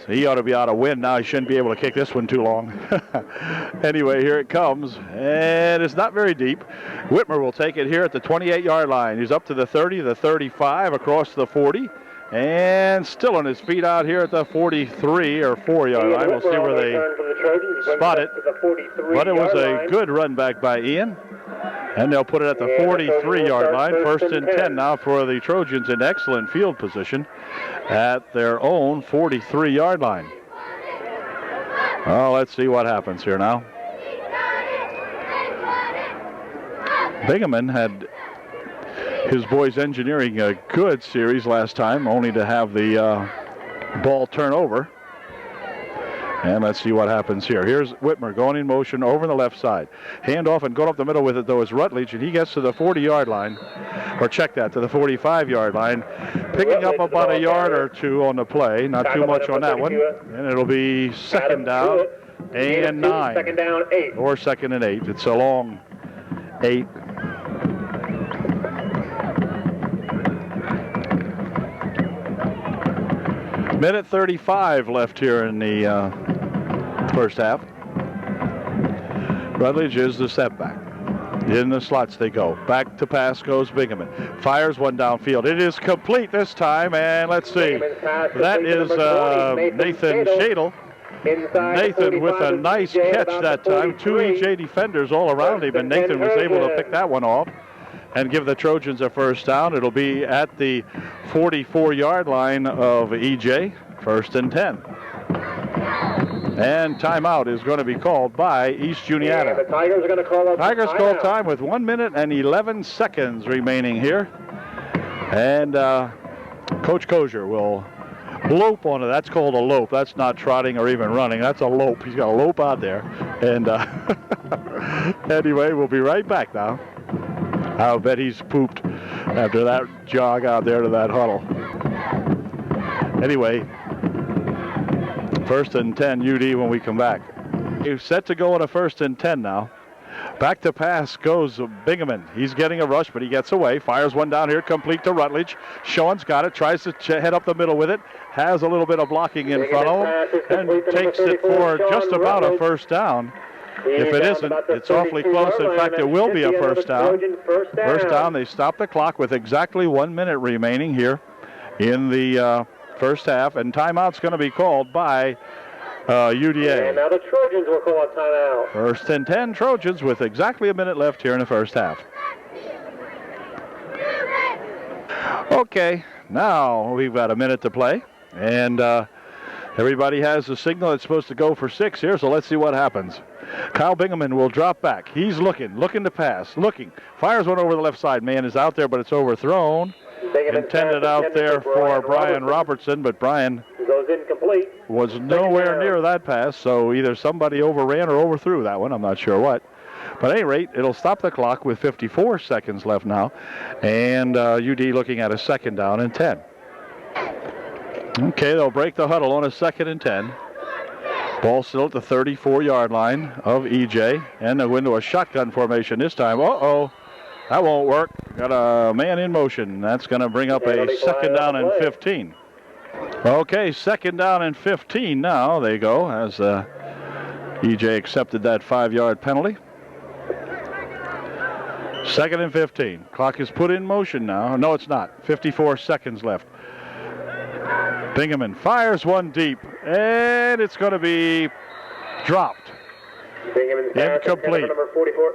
Speaker 1: He ought to be out of wind now. He shouldn't be able to kick this one too long. Anyway, here it comes, and it's not very deep. Whitmer will take it here at the 28-yard line. He's up to the 30, the 35, across the 40, and still on his feet out here at the 43 or 4-yard line. We'll see where they spot it. But it was a good run back by Ian. And they'll put it at the 43-yard line. 1st and 10 now for the Trojans in excellent field position at their own 43-yard line. Well, let's see what happens here now. Bingaman had his boys engineering a good series last time, only to have the ball turn over. And let's see what happens here. Here's Whitmer going in motion over the left side. Handoff and going up the middle with it, though, is Rutledge, and he gets to the 40-yard line. Or check that, to the 45-yard line. Picking up about a yard or 2 on the play. Not too much on that one. And it'll be 2nd down and 9.
Speaker 2: 2nd down, 8.
Speaker 1: Or 2nd and 8. It's a long 8. Minute 35 left here in the first half. Rutledge is the setback. In the slots they go. Back to pass goes Bingaman. Fires one downfield. It is complete this time, and let's see. That is Nathan Shadle. Nathan with a nice catch that time. 2 EJ defenders all around him, and Nathan was able to pick that one off and give the Trojans a first down. It'll be at the 44-yard line of EJ, 1st and 10. And timeout is going to be called by East Juniata.
Speaker 2: The Tigers are going to call up.
Speaker 1: Tigers call time with 1 minute and 11 seconds remaining here. And Coach Kozier will lope on it. That's called a lope. That's not trotting or even running. That's a lope. He's got a lope out there. And anyway, we'll be right back now. I'll bet he's pooped after that jog out there to that huddle. Anyway, 1st and 10 UD when we come back. He's set to go on a 1st and 10 now. Back to pass goes Bingaman. He's getting a rush, but he gets away. Fires one down here, complete to Rutledge. Sean's got it, tries to head up the middle with it. Has a little bit of blocking in front of him, and takes it for just about a first down. If it isn't, it's awfully close. In fact, it will be a first down. First down, they stop the clock with exactly 1 minute remaining here in the first half, and timeout's going to be called by UDA.
Speaker 2: And now the Trojans will call a timeout.
Speaker 1: 1st and 10 Trojans with exactly a minute left here in the first half. Okay, now we've got a minute to play, and everybody has a signal. It's supposed to go for 6 here, so let's see what happens. Kyle Bingaman will drop back. He's looking to pass, fires one over the left side. Man is out there, but it's overthrown. Intended out there for Brian Robertson, but Brian
Speaker 2: goes incomplete.
Speaker 1: Was nowhere near that pass, so either somebody overran or overthrew that one. I'm not sure what. But at any rate, it'll stop the clock with 54 seconds left now, and UD looking at a 2nd down and 10. Okay, they'll break the huddle on a 2nd and 10. Ball still at the 34-yard line of EJ, and they'll go into a shotgun formation this time. Uh-oh. That won't work. Got a man in motion. That's going to bring up a 2nd down and 15. Okay, 2nd down and 15 now. They go as EJ accepted that 5-yard penalty. 2nd and 15. Clock is put in motion now. No, it's not. 54 seconds left. Bingaman fires one deep, and it's going to be dropped. Incomplete.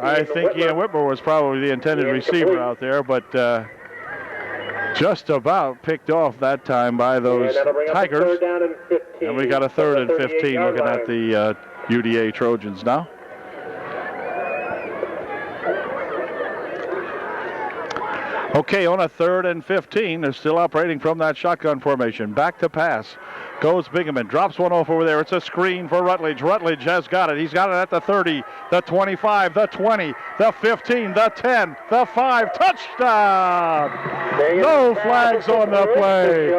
Speaker 1: I think Ian Whitmer was probably the intended receiver out there, but just about picked off that time by those Tigers. And we got a 3rd and 15 looking at the UDA Trojans now. Okay, on a 3rd and 15, they're still operating from that shotgun formation. Back to pass goes Bingaman, drops one off over there. It's a screen for Rutledge. Rutledge has got it. He's got it at the 30, the 25, the 20, the 15, the 10, the 5. Touchdown! No flags on the play.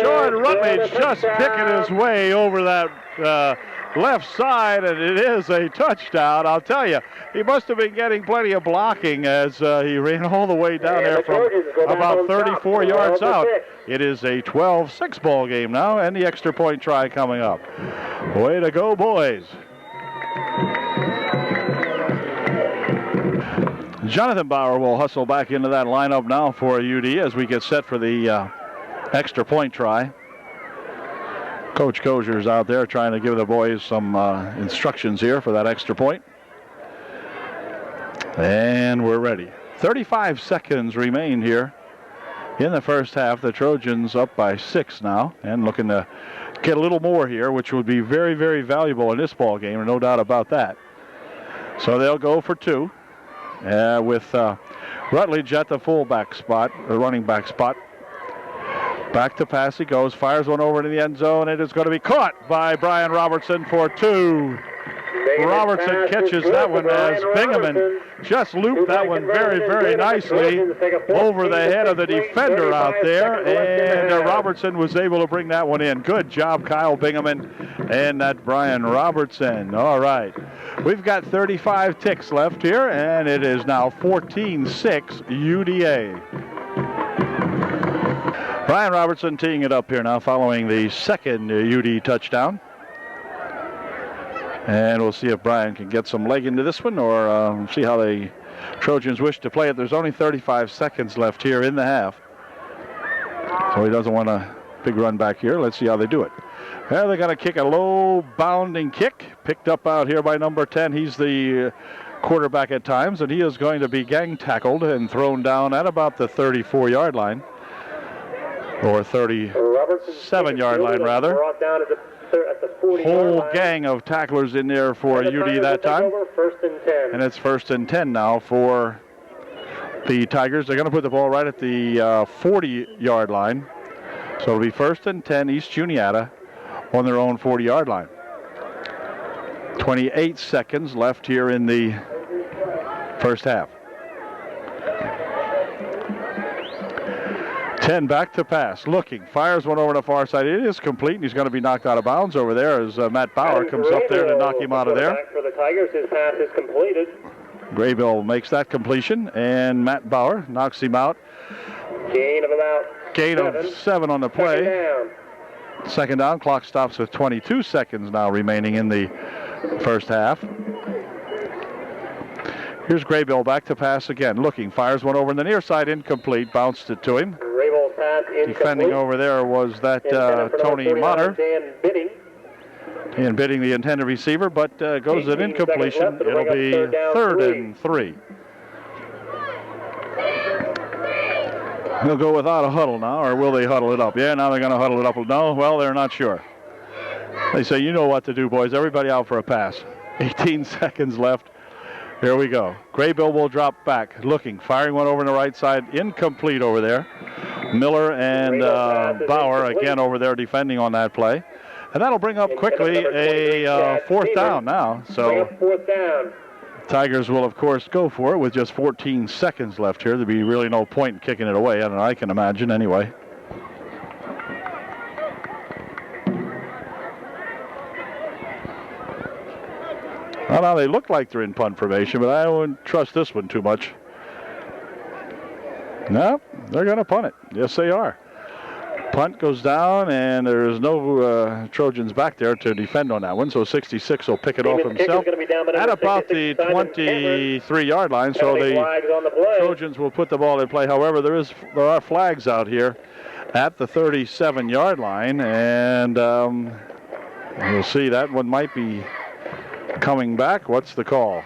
Speaker 1: Sean Rutledge just picking his way over that left side, and it is a touchdown. I'll tell you, he must have been getting plenty of blocking as he ran all the way down there from about 34 yards out. It is a 12-6 ball game now, and the extra point try coming up. Way to go, boys. Jonathan Bauer will hustle back into that lineup now for UD as we get set for the extra point try. Coach Kozier's out there trying to give the boys some instructions here for that extra point. And we're ready. 35 seconds remain here in the first half. The Trojans up by 6 now and looking to get a little more here, which would be very, very valuable in this ball game, no doubt about that. So they'll go for 2 with Rutledge at the fullback spot, the running back spot. Back to pass he goes, fires one over to the end zone. It is going to be caught by Brian Robertson for 2. Robertson catches that one as Bingaman just looped that one very, very nicely over the head of the defender out there, and Robertson was able to bring that one in. Good job, Kyle Bingaman and that Brian Robertson. All right, we've got 35 ticks left here, and it is now 14-6 UDA. Brian Robertson teeing it up here now following the second UD touchdown. And we'll see if Brian can get some leg into this one or see how the Trojans wish to play it. There's only 35 seconds left here in the half. So he doesn't want a big run back here. Let's see how they do it. Well, they're going to kick a low bounding kick, picked up out here by number 10. He's the quarterback at times, and he is going to be gang tackled and thrown down at about the 34-yard line, or 37-yard line, rather.
Speaker 2: Brought down at the 40-yard
Speaker 1: Whole
Speaker 2: line.
Speaker 1: gang of tacklers in there for UD that time.
Speaker 2: First and 10.
Speaker 1: And it's 1st and 10 now for the Tigers. They're going to put the ball right at the 40-yard line. So it'll be 1st and 10, East Juniata on their own 40-yard line. 28 seconds left here in the first half. 10 back to pass, looking, fires one over the far side. It is complete, and he's going to be knocked out of bounds over there as Matt Bauer comes up there to knock him out of there.
Speaker 2: For the Tigers, his pass is completed.
Speaker 1: Graybill makes that completion, and Matt Bauer knocks him out.
Speaker 2: Gain of
Speaker 1: 7 on the play. Second down, clock stops with 22 seconds now remaining in the first half. Here's Graybill back to pass again, looking, fires one over in the near side, incomplete, bounced it to him.
Speaker 2: Graybill's pass incomplete.
Speaker 1: Defending over there was that Tony Motter.
Speaker 2: Dan Bidding.
Speaker 1: And bidding the intended receiver, but goes an incompletion. It'll be 3rd and 3. He'll go without a huddle now, or will they huddle it up? Yeah, now they're going to huddle it up. No, well, they're not sure. They say, you know what to do, boys. Everybody out for a pass. 18 seconds left. Here we go. Graybill will drop back, looking, firing one over on the right side, incomplete over there. Miller and Bauer again over there defending on that play. And that'll bring up quickly a 4th down now. So
Speaker 2: 4th down.
Speaker 1: Tigers will, of course, go for it with just 14 seconds left here. There'd be really no point in kicking it away, I can imagine anyway. Well, now they look like they're in punt formation, but I wouldn't trust this one too much. No, they're going to punt it. Yes, they are. Punt goes down, and there's no Trojans back there to defend on that one, so 66 will pick it off himself at about the 23-yard line, so the Trojans will put the ball in play. However, there are flags out here at the 37-yard line, and you'll see that one might be coming back. What's the call?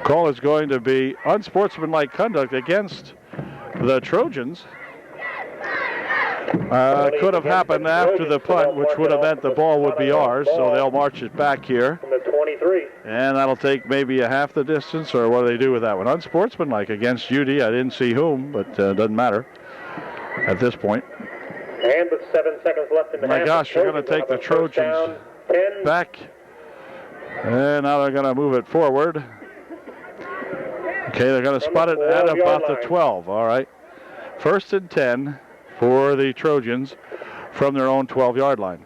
Speaker 1: Call is going to be unsportsmanlike conduct against the Trojans. Could have happened after the punt, which would have meant the ball would be ours, so they'll march it back here.
Speaker 2: From the 23.
Speaker 1: And that'll take maybe a half the distance, or what do they do with that one? Unsportsmanlike against UD. I didn't see whom, but doesn't matter at this point.
Speaker 2: And with 7 seconds left in the half.
Speaker 1: My gosh, they're going to take the Trojans back. And now they're going to move it forward. Okay, they're going to spot it at about the 12. All right. 1st and 10 for the Trojans from their own 12-yard line.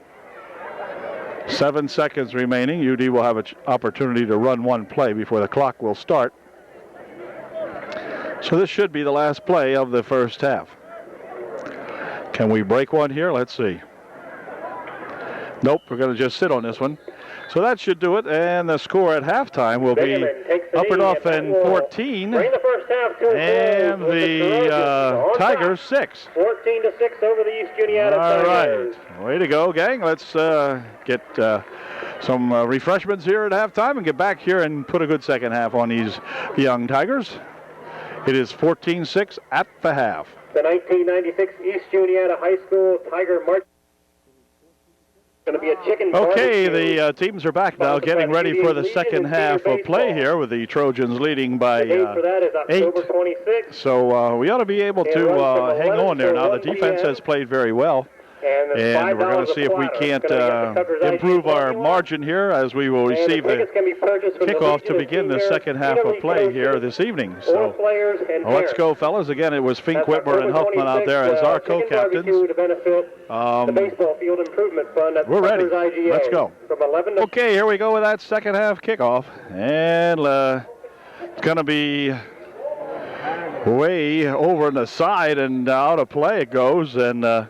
Speaker 1: 7 seconds remaining. UD will have an opportunity to run one play before the clock will start. So this should be the last play of the first half. Can we break one here? Let's see. Nope, we're going to just sit on this one. So that should do it, and the score at halftime will be Upperduff 14, and the Tigers 6.
Speaker 2: 14-6 over the East Juniata Tigers.
Speaker 1: All right, way to go, gang. Let's get some refreshments here at halftime and get back here and put a good second half on these young Tigers. It is 14-6 at the half.
Speaker 2: The 1996 East Juniata High School Tiger March. Going to be a chicken
Speaker 1: okay, the teams are back now, getting ready for the second half of play here, with the Trojans leading by 8. So we ought to be able to hang on there now. The defense has played very well. And we're going to see if we can't improve our margin here as we will receive the kickoff to begin the second half of play here this evening. So let's go, fellas. Again, it was Fink, Whitmer, and Huffman out there as our co-captains. We're ready. Let's go. Okay, here we go with that second half kickoff. And it's going to be way over on the side and out of play it goes. And
Speaker 2: the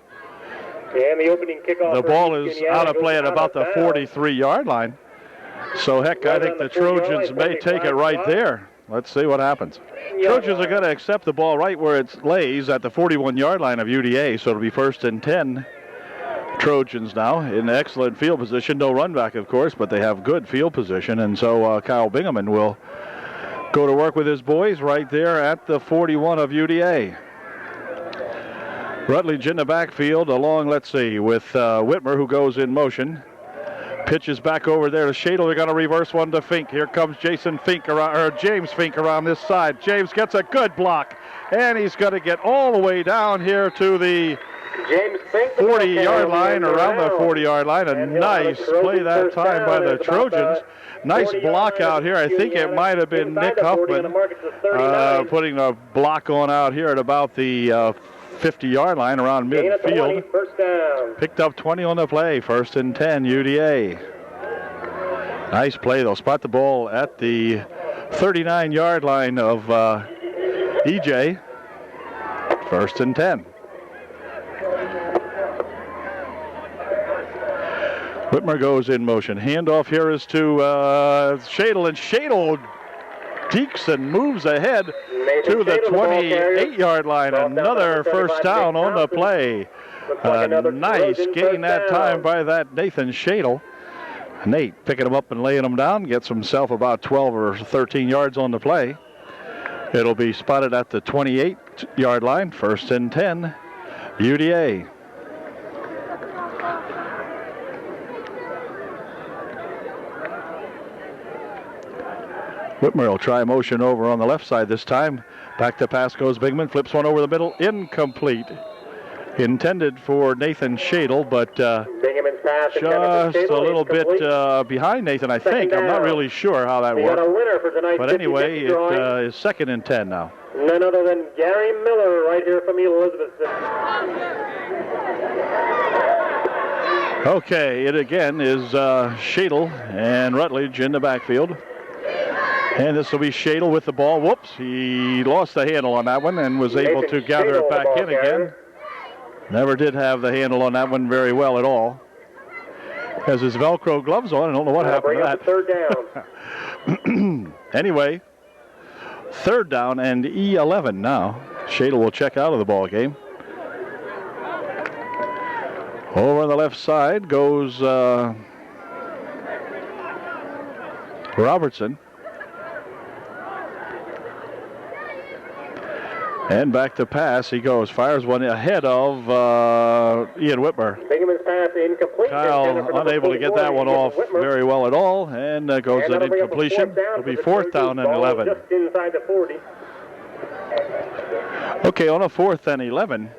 Speaker 2: opening kickoff.
Speaker 1: The ball is out of play at about the 43-yard line. So, heck, I think the Trojans may take it right there. Let's see what happens. Trojans are going to accept the ball right where it lays at the 41-yard line of UDA, so it'll be 1st and 10 Trojans now in excellent field position. No run back, of course, but they have good field position. And so Kyle Bingaman will go to work with his boys right there at the 41 of UDA. Rutledge in the backfield along, let's see, with Whitmer, who goes in motion. Pitches back over there to Shadle. They're going to reverse one to Fink. Here comes James Fink around this side. James gets a good block, and he's going to get all the way down here to the 40-yard line, around the 40-yard line. A nice play that time by the Trojans. Nice block out here. I think it might have been Nick Huffman putting a block on out here at about the 50-yard line around midfield. Picked up 20 on the play. 1st and 10, UDA. Nice play. They'll spot the ball at the 39-yard line of EJ. 1st and 10. Whitmer goes in motion. Handoff here is to Shadle, and Shadle deeks and moves ahead to the 28-yard line. Another first down on the play. Nice gain that time by that Nathan Shadle. Nate picking him up and laying him down, gets himself about 12 or 13 yards on the play. It'll be spotted at the 28-yard line. 1st and 10, UDA. Whitmer will try motion over on the left side this time. Back to pass goes Bigman. Flips one over the middle. Incomplete. Intended for Nathan Shadle, but just a little bit behind Nathan, I think. I'm not really sure how that worked. But anyway, it is 2nd and 10 now.
Speaker 2: None other than Gary Miller right here from Elizabethton.
Speaker 1: Okay, it again is Shadle and Rutledge in the backfield. And this will be Shadle with the ball. Whoops, he lost the handle on that one and was able to gather it back in again. Never did have the handle on that one very well at all. Has his Velcro gloves on. I don't know what happened to that.
Speaker 2: 3rd down.
Speaker 1: Anyway, 3rd down and E11 now. Shadle will check out of the ball game. Over on the left side goes Robertson. And back to pass he goes. Fires one ahead of Ian Whitmer.
Speaker 2: Bingham's pass incomplete.
Speaker 1: Kyle unable to get that one off very well at all. And goes an incompletion. It'll be 4th down and 11.
Speaker 2: Just inside the 40.
Speaker 1: Okay, on a 4th and 11.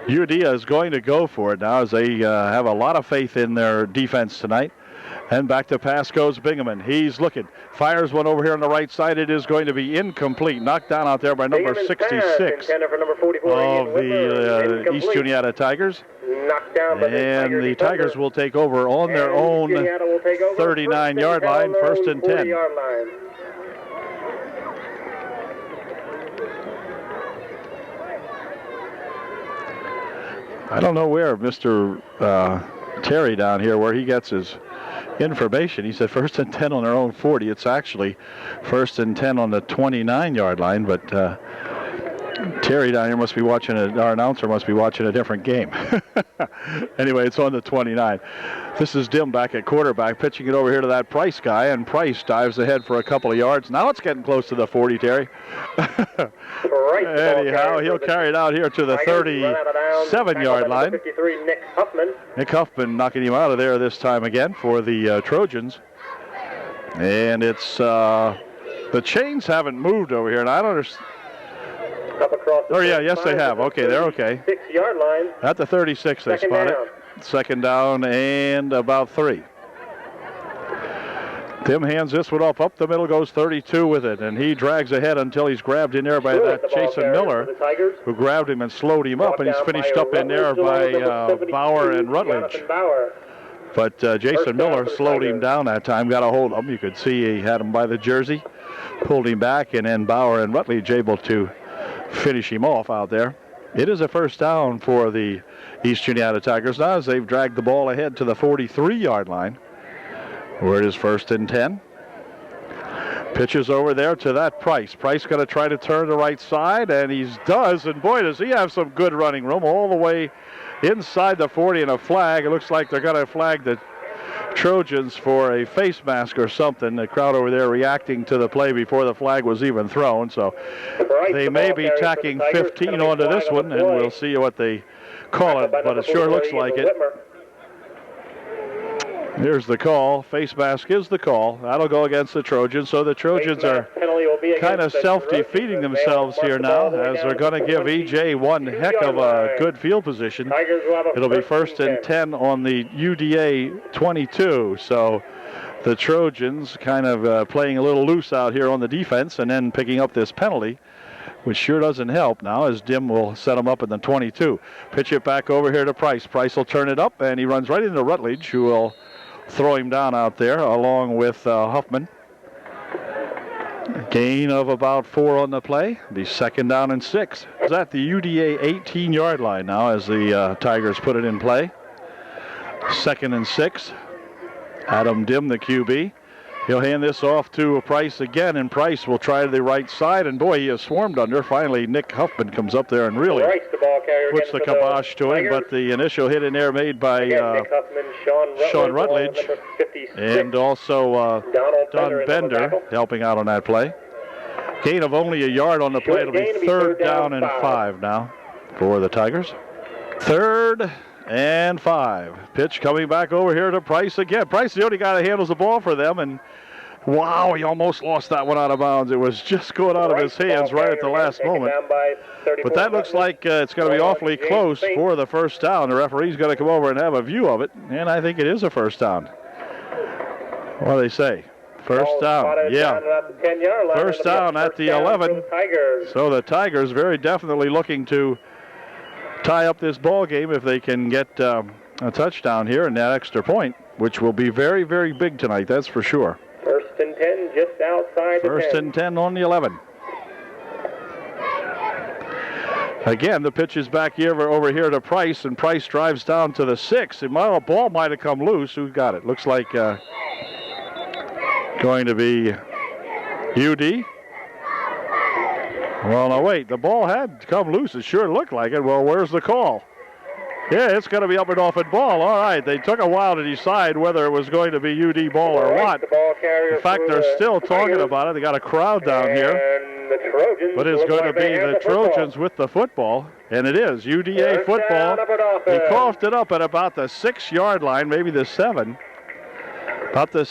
Speaker 1: Udea is going to go for it now as they have a lot of faith in their defense tonight. And back to pass goes Bingaman. He's looking. Fires one over here on the right side. It is going to be incomplete. Knocked down out there by number 66 of the East Juniata Tigers. And the Tigers will take over on their own 39-yard line. 1st and 10. I don't know where Mr. Terry down here, where he gets his information. He said 1st and 10 on their own 40. It's actually 1st and 10 on the 29-yard line, but Terry down here must be watching our announcer must be watching a different game. Anyway, it's on the 29. This is Dim back at quarterback, pitching it over here to that Price guy, and Price dives ahead for a couple of yards. Now it's getting close to the 40, Terry. Anyhow, he'll carry it out here to the 37-yard line. Nick Huffman knocking him out of there this time again for the Trojans. And it's the chains haven't moved over here, and I don't understand. Oh, yeah, yes, they have. Okay, they're okay.
Speaker 2: 6-yard line.
Speaker 1: At the 36, they spot it. 2nd down and about 3. Tim hands this one up the middle, goes 32 with it, and he drags ahead until he's grabbed in there by that Jason Miller, who grabbed him and slowed him up, and he's finished up in there by Bauer and Rutledge. But Jason Miller slowed him down that time, got a hold of him. You could see he had him by the jersey, pulled him back, and then Bauer and Rutledge able to finish him off out there. It is a 1st down for the East Juniata Tigers now as they've dragged the ball ahead to the 43-yard line, where it is 1st and 10. Pitches over there to that Price. Price going to try to turn the right side, and he does. And boy, does he have some good running room all the way inside the 40 and a flag. It looks like they're going to flag the Trojans for a face mask or something. The crowd over there reacting to the play before the flag was even thrown. So they may be tacking 15 onto this one, and we'll see what they call it, but it sure looks like it. Here's the call. Face mask is the call. That'll go against the Trojans. So the Trojans are kind of self-defeating themselves here now, as they're going to give EJ one heck of a good field position. It'll be 1st and 10 on the UDA 22. So the Trojans kind of playing a little loose out here on the defense and then picking up this penalty, which sure doesn't help now, as Dim will set him up in the 22. Pitch it back over here to Price. Price will turn it up, and he runs right into Rutledge, who will throw him down out there along with Huffman. Gain of about 4 on the play. Be 2nd down and 6. It's at the UDA 18-yard line now as the Tigers put it in play. 2nd and 6. Adam Dim, the QB. He'll hand this off to Price again, and Price will try to the right side, and boy, he is swarmed under. Finally, Nick Huffman comes up there and really puts the kibosh to him, but the initial hit in there made by Sean Rutledge, and also Don Bender helping out on that play. Gain of only a yard on the play. It'll be 3rd down and 5 now for the Tigers. 3rd and 5. Pitch coming back over here to Price again. Price, the only guy that handles the ball for them, and wow, he almost lost that one out of bounds. It was just going out of his hands right at the last moment. But that looks like it's going to be awfully close for the 1st down. The referee's going to come over and have a view of it, and I think it is a 1st down. What do they say? 1st down, yeah. 1st down at the 11. So the Tigers very definitely looking to tie up this ball game if they can get a touchdown here and that extra point, which will be very, very big tonight, that's for sure.
Speaker 2: 1st and 10 just outside the 10.
Speaker 1: 1st and 10 on the 11. Again, the pitch is back here over here to Price, and Price drives down to the 6. The ball might have come loose. Who got it? Looks like going to be UD. Well, no, wait. The ball had come loose. It sure looked like it. Well, where's the call? Yeah, it's going to be up and off at ball. All right. They took a while to decide whether it was going to be UD ball or what. In fact, they're still talking about it. They got a crowd down here. But it's going to be the Trojans with the football. And it is UDA football. They coughed it up at about the 6-yard line, maybe the 7. About the,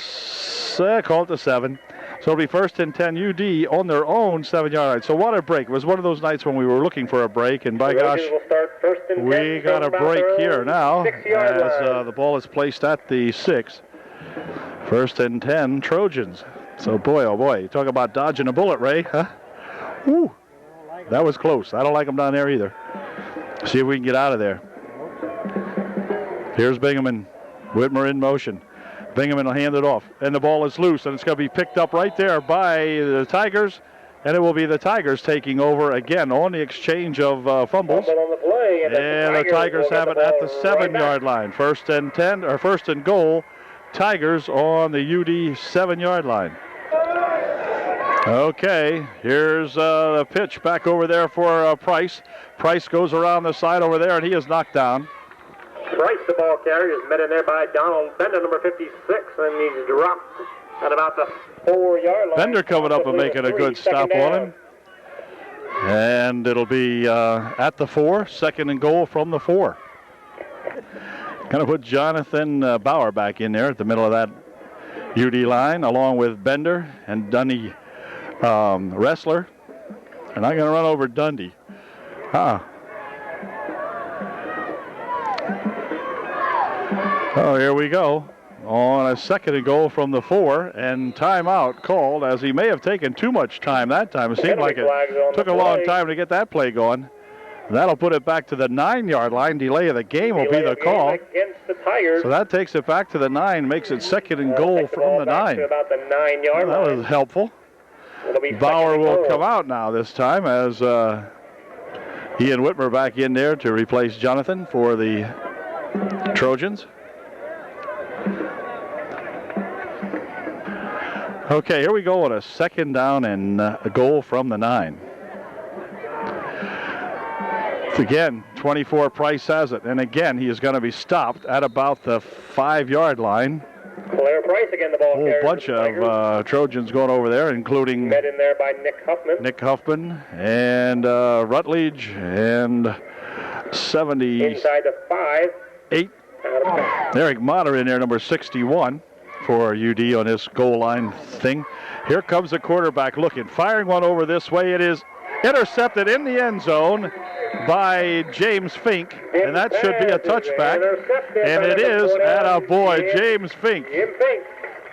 Speaker 1: call it the 7. So it'll be 1st and 10 UD on their own 7-yard line. So what a break. It was one of those nights when we were looking for a break, and by gosh, we got a break here now as the ball is placed at the 6. 1st and 10 Trojans. So boy, oh boy, you talk about dodging a bullet, Ray, huh? Woo, that was close. I don't like them down there either. See if we can get out of there. Here's Bingaman. Whitmer in motion. Bingaman will hand it off, and the ball is loose, and it's going to be picked up right there by the Tigers, and it will be the Tigers taking over again on the exchange of fumbles. And the Tigers have it at the 7-yard line. 1st and 10, or 1st and goal. Tigers on the UD 7-yard line. Okay, here's the pitch back over there for Price. Price goes around the side over there, and he is knocked down.
Speaker 2: Price, the ball carrier, is met in there by Donald Bender, number 56, and he's dropped at about the 4-yard line.
Speaker 1: Bender coming up and making a good stop on him. And it'll be at the 4, 2nd and goal from the 4. Kind of put Jonathan Bauer back in there at the middle of that UD line, along with Bender and Dundee Wrestler. They're not going to run over Dundee. Oh, here we go. On a 2nd and goal from the 4, and timeout called, as he may have taken too much time that time. It seemed like it took a long time to get that play going. That'll put it back to the 9-yard line. Delay of the game will be the call. So that takes it back to the 9, makes it 2nd and goal from the 9. That was helpful. Bauer will come out now this time as Ian Whitmer back in there to replace Jonathan for the Trojans. Okay, here we go on a second down and a goal from the 9. Again, 24 Price has it. And again, he is going to be stopped at about the 5-yard line.
Speaker 2: Claire Price again, the ball carrier.
Speaker 1: A whole bunch of Trojans going over there, including
Speaker 2: met in there by Nick Huffman
Speaker 1: and Rutledge and 70.
Speaker 2: Inside the 5.
Speaker 1: 8. Eric Motter in there, number 61 for UD on this goal line thing. Here comes the quarterback looking, firing one over this way. It is intercepted in the end zone by James Fink, and that should be a touchback. And it is, attaboy, James Fink.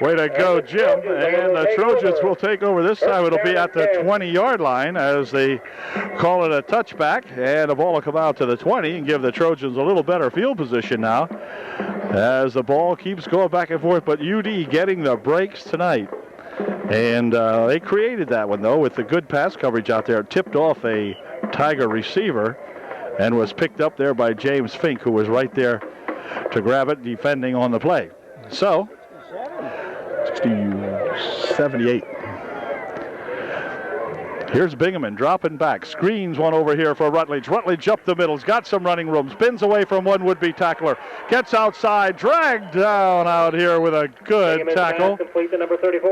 Speaker 1: Way to go, Jim. And the Trojans will take over this time. It'll be at the 20-yard line as they call it a touchback. And the ball will come out to the 20 and give the Trojans a little better field position now as the ball keeps going back and forth. But UD getting the breaks tonight. And they created that one, though, with the good pass coverage out there. It tipped off a Tiger receiver and was picked up there by James Fink, who was right there to grab it, defending on the play. So, 78. Here's Bingaman dropping back. Screens one over here for Rutledge. Rutledge up the middle. He's got some running room. Spins away from one would-be tackler. Gets outside. Dragged down out here with a good tackle.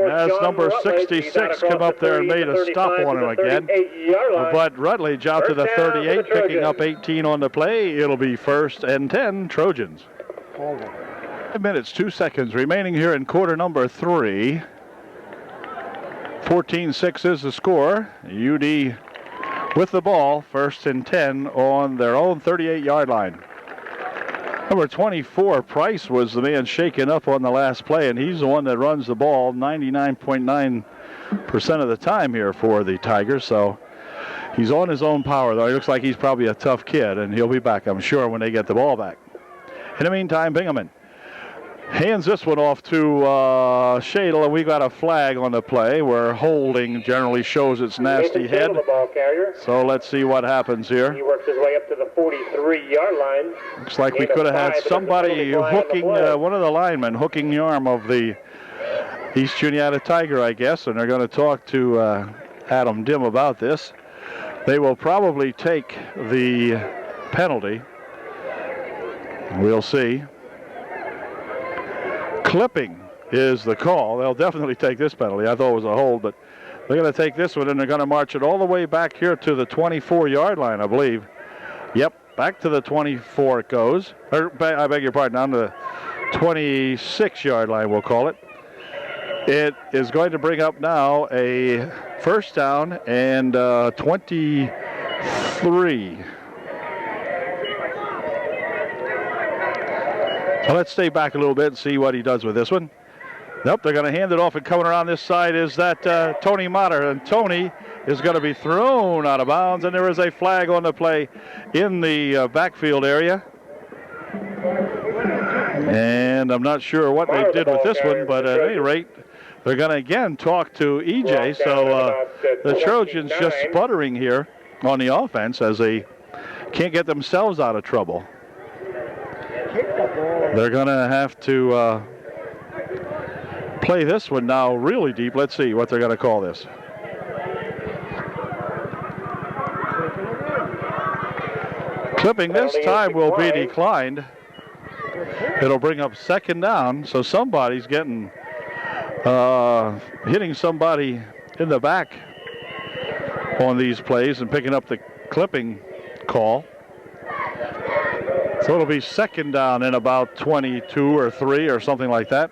Speaker 1: As number 66 come up there and made a stop on him again. But Rutledge out to the 38, picking up 18 on the play. It'll be 1st and 10 Trojans. 5 minutes, 2 seconds remaining here in quarter number 3. 14-6 is the score. UD with the ball, 1st and 10 on their own 38-yard line. Number 24, Price, was the man shaken up on the last play, and he's the one that runs the ball 99.9% of the time here for the Tigers. So he's on his own power, though. He looks like he's probably a tough kid, and he'll be back, I'm sure, when they get the ball back. In the meantime, Bingaman hands this one off to Shadle, and we got a flag on the play where holding generally shows its nasty head. So let's see what happens here.
Speaker 2: He works his way up to the 43-yard line.
Speaker 1: Looks like we could have had somebody hooking, one of the linemen hooking the arm of the East Juniata Tiger, I guess, and they're going to talk to Adam Dim about this. They will probably take the penalty. We'll see. Clipping is the call. They'll definitely take this penalty. I thought it was a hold, but they're going to take this one, and they're going to march it all the way back here to the 24-yard line, I believe. Yep, back to the 24 it goes. I beg your pardon, on the 26-yard line, we'll call it. It is going to bring up now a 1st down and 23. So let's stay back a little bit and see what he does with this one. Nope, they're going to hand it off, and coming around this side is that Tony Motter. And Tony is going to be thrown out of bounds, and there is a flag on the play in the backfield area. And I'm not sure what they did with this one, but at any rate, they're going to again talk to EJ. So the Trojans just sputtering here on the offense as they can't get themselves out of trouble. They're going to have to play this one now really deep. Let's see what they're going to call this. Clipping this time will be declined. It'll bring up 2nd down, so somebody's getting hitting somebody in the back on these plays and picking up the clipping call. So it'll be 2nd down in about 22 or 3 or something like that.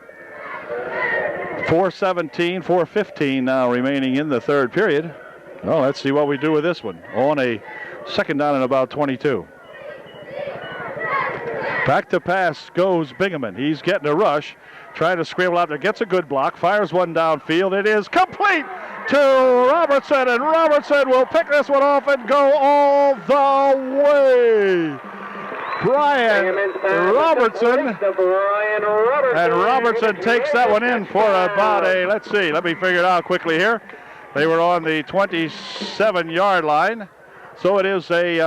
Speaker 1: 4:17, 4:15 now remaining in the 3rd period. Well, let's see what we do with this one on a 2nd down in about 22. Back to pass goes Bingaman. He's getting a rush, trying to scramble out there, gets a good block, fires one downfield. It is complete to Robertson, and Robertson will pick this one off and go all the way. Brian Robertson, and Robertson takes that one in for about a, let's see, let me figure it out quickly here. They were on the 27-yard line, so it is a,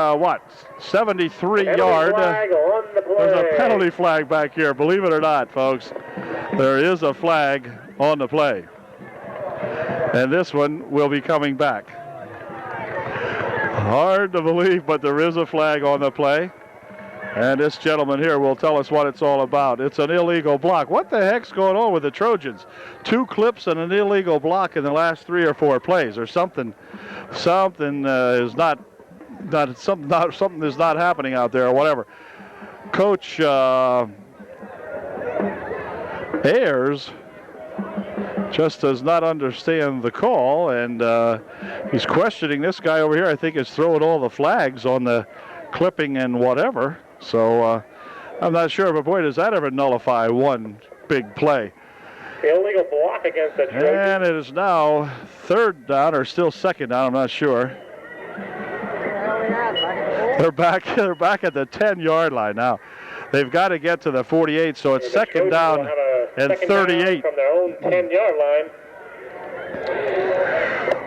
Speaker 1: 73-yard. There's a penalty flag back here, believe it or not, folks. There is a flag on the play. And this one will be coming back. Hard to believe, but there is a flag on the play. And this gentleman here will tell us what it's all about. It's an illegal block. What the heck's going on with the Trojans? 2 clips and an illegal block in the last 3 or 4 plays, or something. Something is not something is not happening out there, or whatever. Coach Ayers just does not understand the call, and he's questioning this guy over here. I think is throwing all the flags on the clipping and whatever. So I'm not sure, but boy, does that ever nullify one big play.
Speaker 2: Illegal block against the Trojans.
Speaker 1: And it is now 3rd down, or still 2nd down, I'm not sure. They're back at the 10-yard line now. They've got to get to the 48, so it's 2nd down and 38.
Speaker 2: From their own 10-yard line.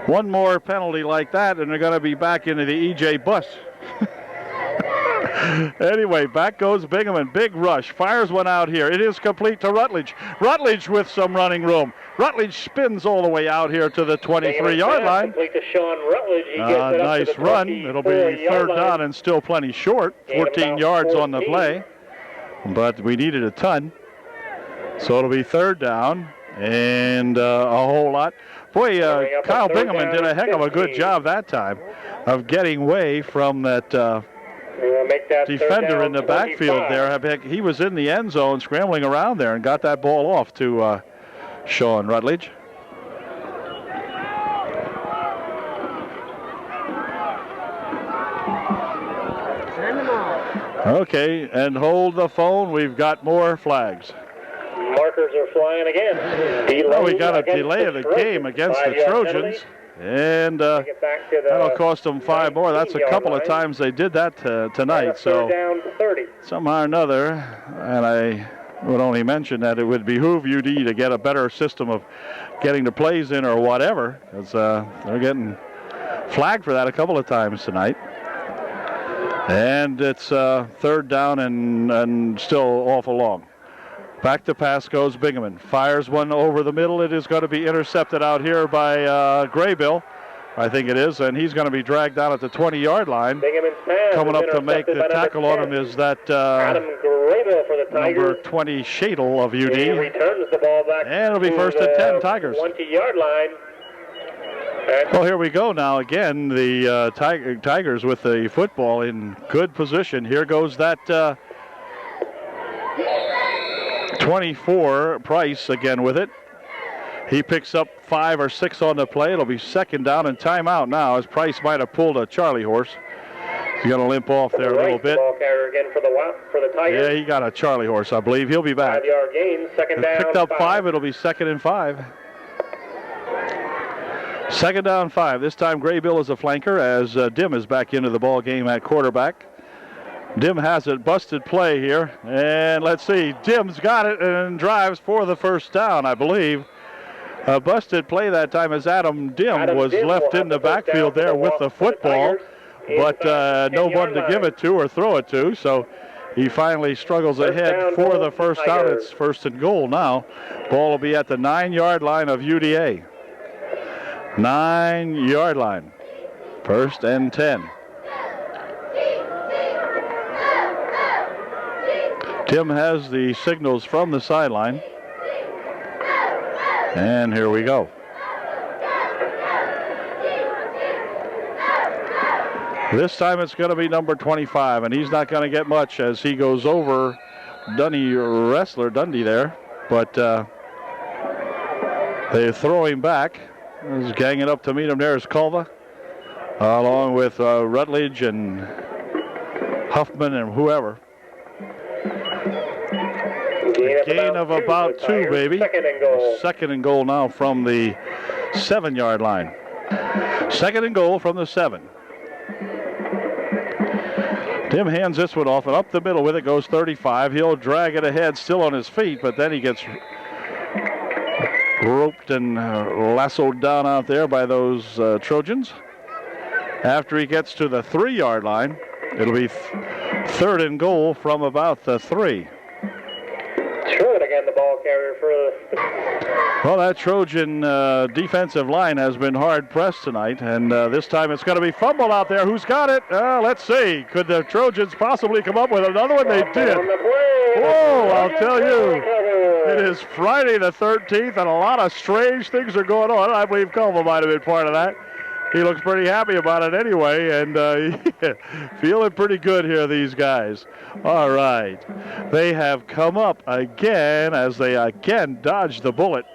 Speaker 1: One more penalty like that, and they're going to be back into the EJ bus. Anyway, back goes Bingaman. Big rush. Fires one out here. It is complete to Rutledge. Rutledge with some running room. Rutledge spins all the way out here to the 23-yard line.
Speaker 2: Complete to Sean Rutledge. He gets it up
Speaker 1: nice
Speaker 2: to the
Speaker 1: run. It'll be 3rd down and still plenty short. 14 yards on the play. But we needed a ton. So it'll be 3rd down and a whole lot. Boy, Kyle Bingaman did a heck of a good job that time of getting away from that defender in the backfield there. He was in the end zone scrambling around there and got that ball off to Sean Rutledge. Okay, and hold the phone. We've got more flags.
Speaker 2: Markers are flying again.
Speaker 1: Well, we got a delay of the game against the Trojans. And that'll cost them 5 more. That's a couple of times they did that tonight. So somehow or another, and I would only mention that it would behoove UD to get a better system of getting the plays in or whatever, because they're getting flagged for that a couple of times tonight. And it's 3rd down and still awful long. Back to pass goes Bingaman. Fires one over the middle. It is going to be intercepted out here by Graybill, I think it is, and he's going to be dragged down at the 20-yard line. Coming up to make the tackle on him is that
Speaker 2: Adam Graybill for the Tigers.
Speaker 1: Number 20 Shadle of UD.
Speaker 2: He returns the ball back.
Speaker 1: And it'll be 1st and 10 Tigers.
Speaker 2: 20-yard line.
Speaker 1: Well, here we go now. Again, the Tigers with the football in good position. Here goes that 24, Price again with it. He picks up 5 or 6 on the play. It'll be 2nd down and timeout now, as Price might have pulled a Charlie horse. He's going to limp off there a little bit.
Speaker 2: Ball carrier again for the Tigers.
Speaker 1: Yeah, he got a Charlie horse, I believe. He'll be back.
Speaker 2: 5-yard gain, 2nd down.
Speaker 1: Picked up 5. It'll be 2nd and 5. 2nd down 5. This time Graybill is a flanker as Dim is back into the ball game at quarterback. Dim has it. Busted play here. And let's see. Dim's got it and drives for the 1st down, I believe. A busted play that time as Adam Dim was left in the backfield there with the football, but no one to give it to or throw it to. So he finally struggles ahead for the 1st down. It's 1st and goal now. Ball will be at the 9-yard line of UDA. 9-yard line. 1st and 10. Tim has the signals from the sideline. And here we go. This time it's going to be number 25, and he's not going to get much as he goes over Dundee there. But they throw him back. He's ganging up to meet him. There's Culva, along with Rutledge and Huffman and whoever. Gain of about 2, baby. 2nd and goal now from the 7-yard line. 2nd and goal from the 7. Tim hands this one off, and up the middle with it goes 35. He'll drag it ahead, still on his feet, but then he gets roped and lassoed down out there by those Trojans. After he gets to the 3-yard line, it'll be 3rd and goal from about the 3.
Speaker 2: Short again, the ball ball carrier for the...
Speaker 1: Well, that Trojan defensive line has been hard pressed tonight, and this time it's going to be fumbled out there. Who's got it? Let's see. Could the Trojans possibly come up with another one? They did. Whoa, I'll tell you. It is Friday the 13th, and a lot of strange things are going on. I believe Culver might have been part of that. He looks pretty happy about it anyway, and feeling pretty good here, these guys. All right. They have come up again as they again dodge the bullet.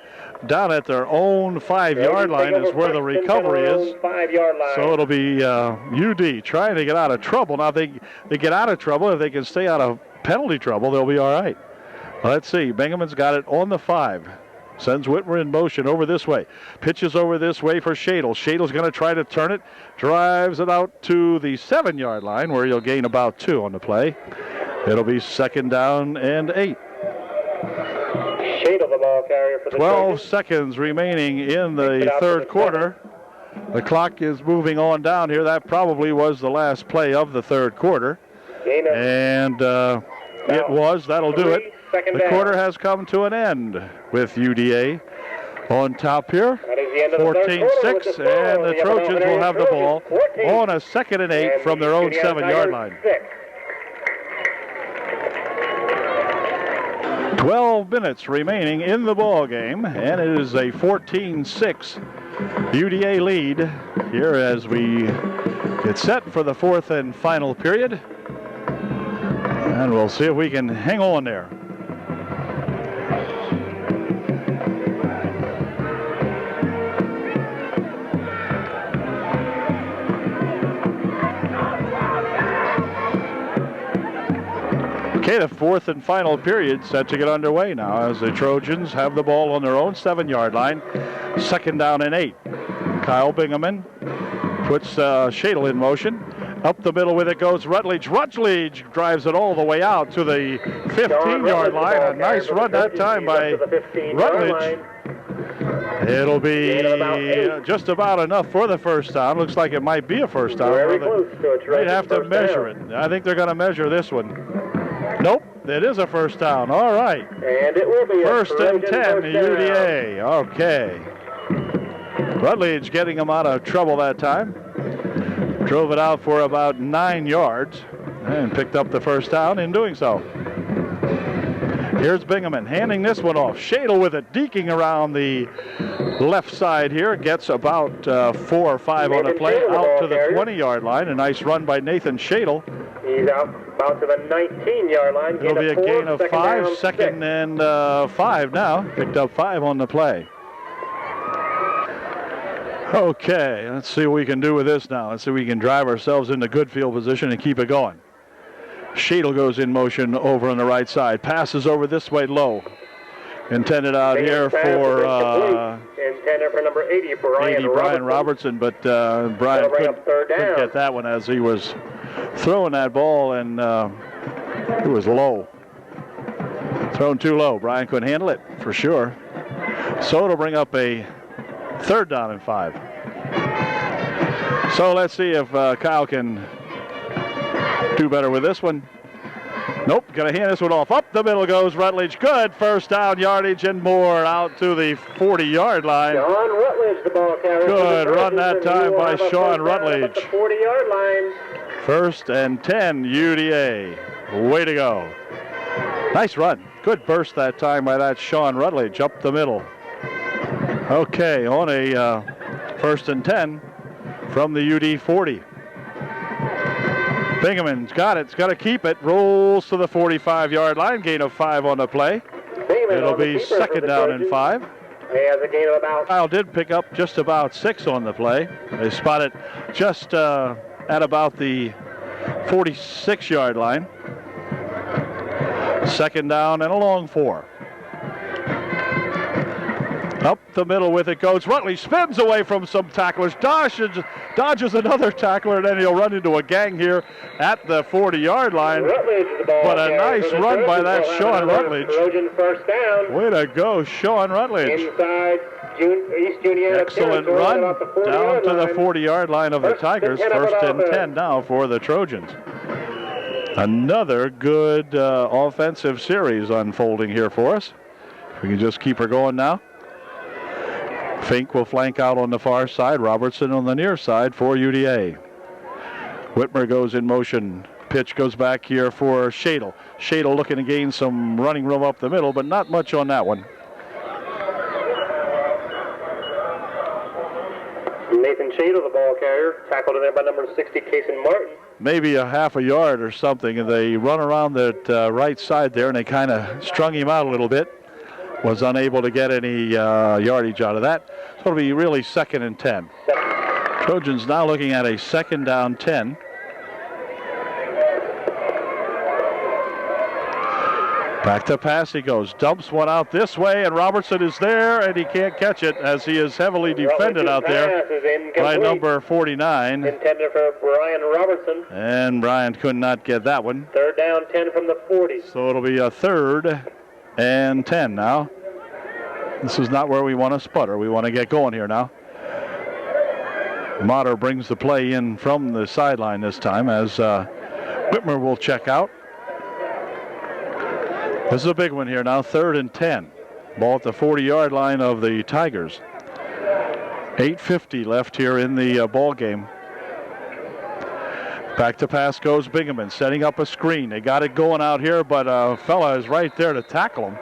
Speaker 1: Down at their own 5-yard line is where the recovery is.
Speaker 2: 5-yard line.
Speaker 1: So it'll be UD trying to get out of trouble. Now, if they get out of trouble, if they can stay out of penalty trouble, they'll be all right. Let's see. Bingaman's got it on the 5. Sends Whitmer in motion over this way. Pitches over this way for Shadle. Shadle's going to try to turn it. Drives it out to the 7-yard line where he'll gain about 2 on the play. It'll be 2nd down and 8.
Speaker 2: Shadle, the ball carrier for the
Speaker 1: 12
Speaker 2: Trojans.
Speaker 1: seconds remaining in the third quarter. The clock is moving on down here. That probably was the last play of the third quarter. And it was. That'll do it. The quarter has come to an end with UDA on top here. 14-6, and the Trojans will have the ball on a 2nd and 8 from their own 7-yard line. 12 minutes remaining in the ball game, and it is a 14-6 UDA lead here as we get set for the 4th and final period. And we'll see if we can hang on there. Okay, the 4th and final period set to get underway now as the Trojans have the ball on their own 7-yard line. 2nd down and 8. Kyle Bingaman puts Shadle in motion. Up the middle with it goes Rutledge. Rutledge drives it all the way out to the 15-yard line. A nice run that time by Rutledge. It'll be just about enough for the first down. Looks like it might be a first down. They'd have to measure it. I think they're going to measure this one. Nope, it is a first down. All right.
Speaker 2: And it will be
Speaker 1: 1st and 10, UDA. Okay. Rutledge getting them out of trouble that time. Drove it out for about 9 yards and picked up the first down in doing so. Here's Bingaman handing this one off. Shadle with it, deking around the left side here. Gets about 4 or 5 on the play out to the 20-yard line. A nice run by Nathan Shadle.
Speaker 2: He's out to the 19-yard line.
Speaker 1: It'll be a gain of 5, 2nd and 5 now. Picked up 5 on the play. Okay, let's see what we can do with this now. Let's see if we can drive ourselves into good field position and keep it going. Shadle goes in motion over on the right side. Passes over this way low. Intended out here for
Speaker 2: intended for number 80,
Speaker 1: Brian Robertson, but Brian couldn't get that one as he was throwing that ball, and it was low. Thrown too low. Brian couldn't handle it for sure. So it'll bring up a 3rd down and 5. So let's see if Kyle can do better with this one. Nope, gonna hand this one off. Up the middle goes Rutledge. Good first down yardage and more out to the 40-yard line.
Speaker 2: Sean Rutledge, the ball carrier.
Speaker 1: Good run that time by Sean Rutledge.
Speaker 2: The 40-yard line.
Speaker 1: 1st and 10, UDA. Way to go. Nice run. Good burst that time by that Sean Rutledge up the middle. Okay, on a 1st and 10 from the UD 40. Bingaman's got it. It's got to keep it. Rolls to the 45-yard line. Gain of 5 on the play. It'll be 2nd down and 5.
Speaker 2: He has a gain of about.
Speaker 1: Kyle did pick up just about 6 on the play. They spot it just at about the 46-yard line. 2nd down and a long 4. Up the middle with it goes. Rutledge spins away from some tacklers. Dodges another tackler, and then he'll run into a gang here at the 40-yard line. But a nice run by that Sean Rutledge.
Speaker 2: Trojan first down.
Speaker 1: Way to go, Sean Rutledge.
Speaker 2: Inside East Juniata.
Speaker 1: Excellent run down to the 40-yard line of the Tigers. 1st and 10 now for the Trojans. Another good offensive series unfolding here for us. We can just keep her going now. Fink will flank out on the far side. Robertson on the near side for UDA. Whitmer goes in motion. Pitch goes back here for Shadle. Shadle looking to gain some running room up the middle, but not much on that one.
Speaker 2: Nathan Shadle, the ball carrier, tackled in there by number 60, Kason Martin.
Speaker 1: Maybe a half a yard or something, and they run around that right side there, and they kind of strung him out a little bit. Was unable to get any yardage out of that. So it'll be really 2nd and 10. Trojans now looking at a 2nd down 10. Back to pass he goes. Dumps one out this way, and Robertson is there, and he can't catch it as he is heavily defended out there by number 49.
Speaker 2: Intended for Brian Robertson.
Speaker 1: And Brian could not get that one.
Speaker 2: 3rd down 10 from the 40.
Speaker 1: So it'll be a 3rd and 10 now. This is not where we want to sputter. We want to get going here now. Motter brings the play in from the sideline this time as Whitmer will check out. This is a big one here now, 3rd and 10. Ball at the 40-yard line of the Tigers. 8:50 left here in the ball game. Back to pass goes Bingaman, setting up a screen. They got it going out here, but a fella is right there to tackle him.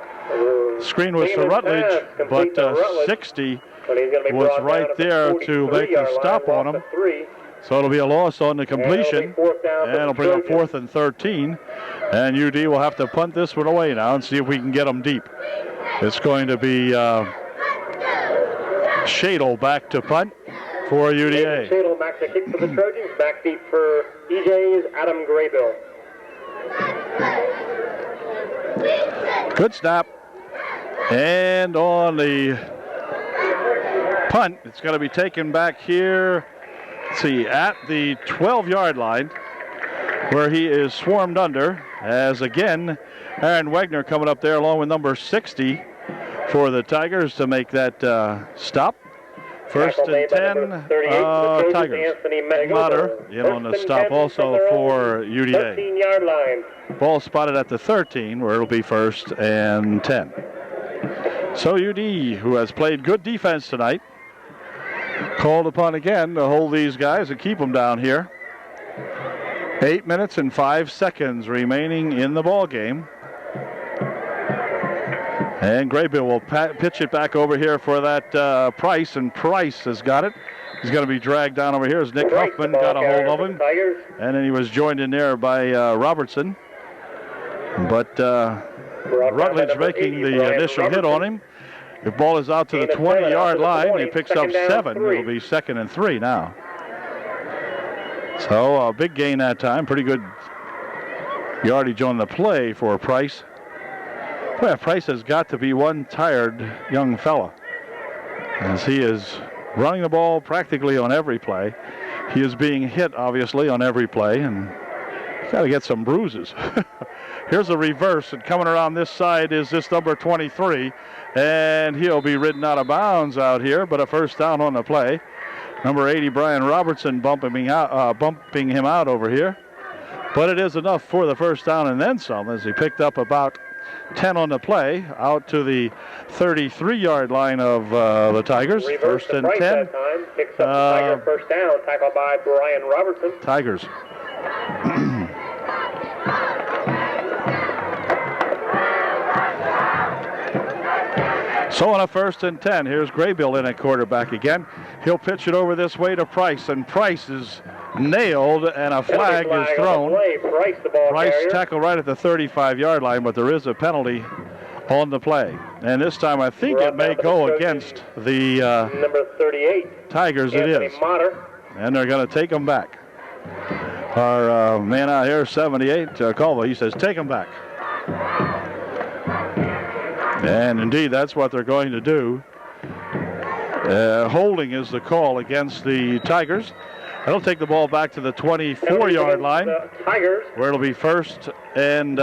Speaker 1: Screen was for Rutledge, but 60 was right there to make a stop on him. So it'll be a loss on the completion, and it'll bring up 4th and 13. And UD will have to punt this one away now and see if we can get them deep. It's going to be Shadle back to punt for UDA.
Speaker 2: Shadle back to kick for the Trojans, back deep for EJ's Adam Graybill.
Speaker 1: Good snap. And on the punt, it's going to be taken back here, let's see, at the 12-yard line where he is swarmed under, as again, Aaron Wegner coming up there along with number 60 for the Tigers to make that stop. 1st and 10, Tigers. Motter in on the stop also for UDA.
Speaker 2: 13-yard line.
Speaker 1: Ball spotted at the 13 where it'll be 1st and 10. So UD, who has played good defense tonight, called upon again to hold these guys and keep them down here. 8 minutes and 5 seconds remaining in the ball game. And Graybill will pitch it back over here for that Price, and Price has got it. He's going to be dragged down over here as Nick Huffman got a hold of him. And then he was joined in there by Robertson. But Rutledge making the initial hit on him. The ball is out to the 20-yard line. He picks up 7. It'll be 2nd and 3 now. So a big gain that time. Pretty good yardage on the play for Price. Well, Price has got to be one tired young fella, as he is running the ball practically on every play. He is being hit, obviously, on every play, and he's got to get some bruises. Here's a reverse, and coming around this side is this number 23, and he'll be ridden out of bounds out here, but a 1st down on the play. Number 80, Brian Robertson, bumping him out over here. But it is enough for the 1st down and then some, as he picked up about 10 on the play, out to the 33-yard line of the Tigers.
Speaker 2: Reverse
Speaker 1: 1st and 10.
Speaker 2: That time. Picks up the Tiger 1st down, tackled by Brian Robertson.
Speaker 1: Tigers. So on a 1st and 10, here's Graybill in at quarterback again. He'll pitch it over this way to Price, and Price is nailed, and a flag is thrown. Price tackled right at the 35-yard line, but there is a penalty on the play. And this time I think it may go against the
Speaker 2: number 38
Speaker 1: Tigers. It is. And they're going to take them back. Our man out here, 78, Culva, he says, take them back. And indeed, that's what they're going to do. Holding is the call against the Tigers. They'll take the ball back to the 24-yard line, where it'll be 1st and